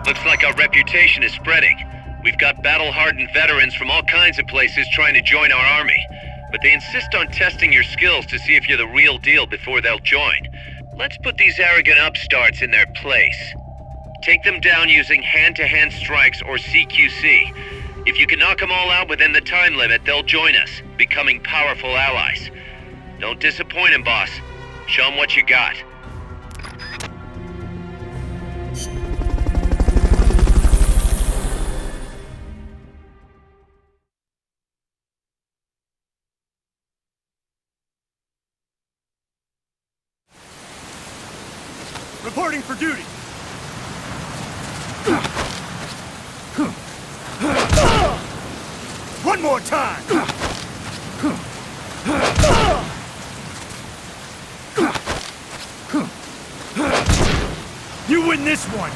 Looks like our reputation is spreading. We've got battle-hardened veterans from all kinds of places trying to join our army. But they insist on testing your skills to see if you're the real deal before they'll join. Let's put these arrogant upstarts in their place. Take them down using hand-to-hand strikes or CQC. If you can knock them all out within the time limit, they'll join us, becoming powerful allies. Don't disappoint them, boss. Show them what you got. Reporting for duty. One more time. You win this one.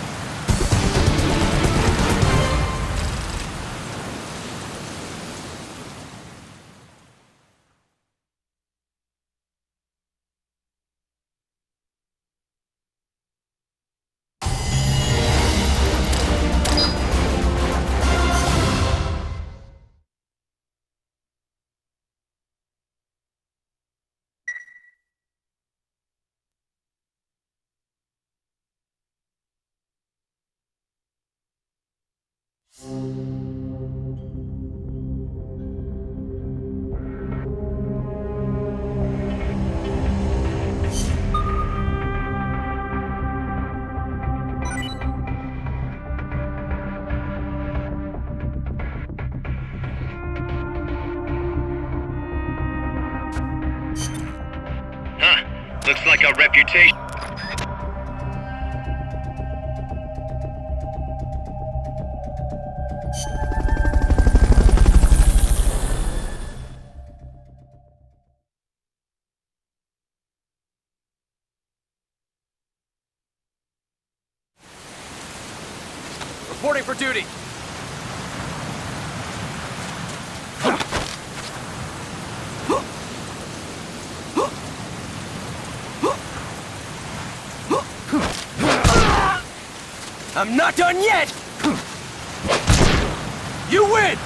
Looks like our reputation... Reporting for duty. I'm not done yet! You win!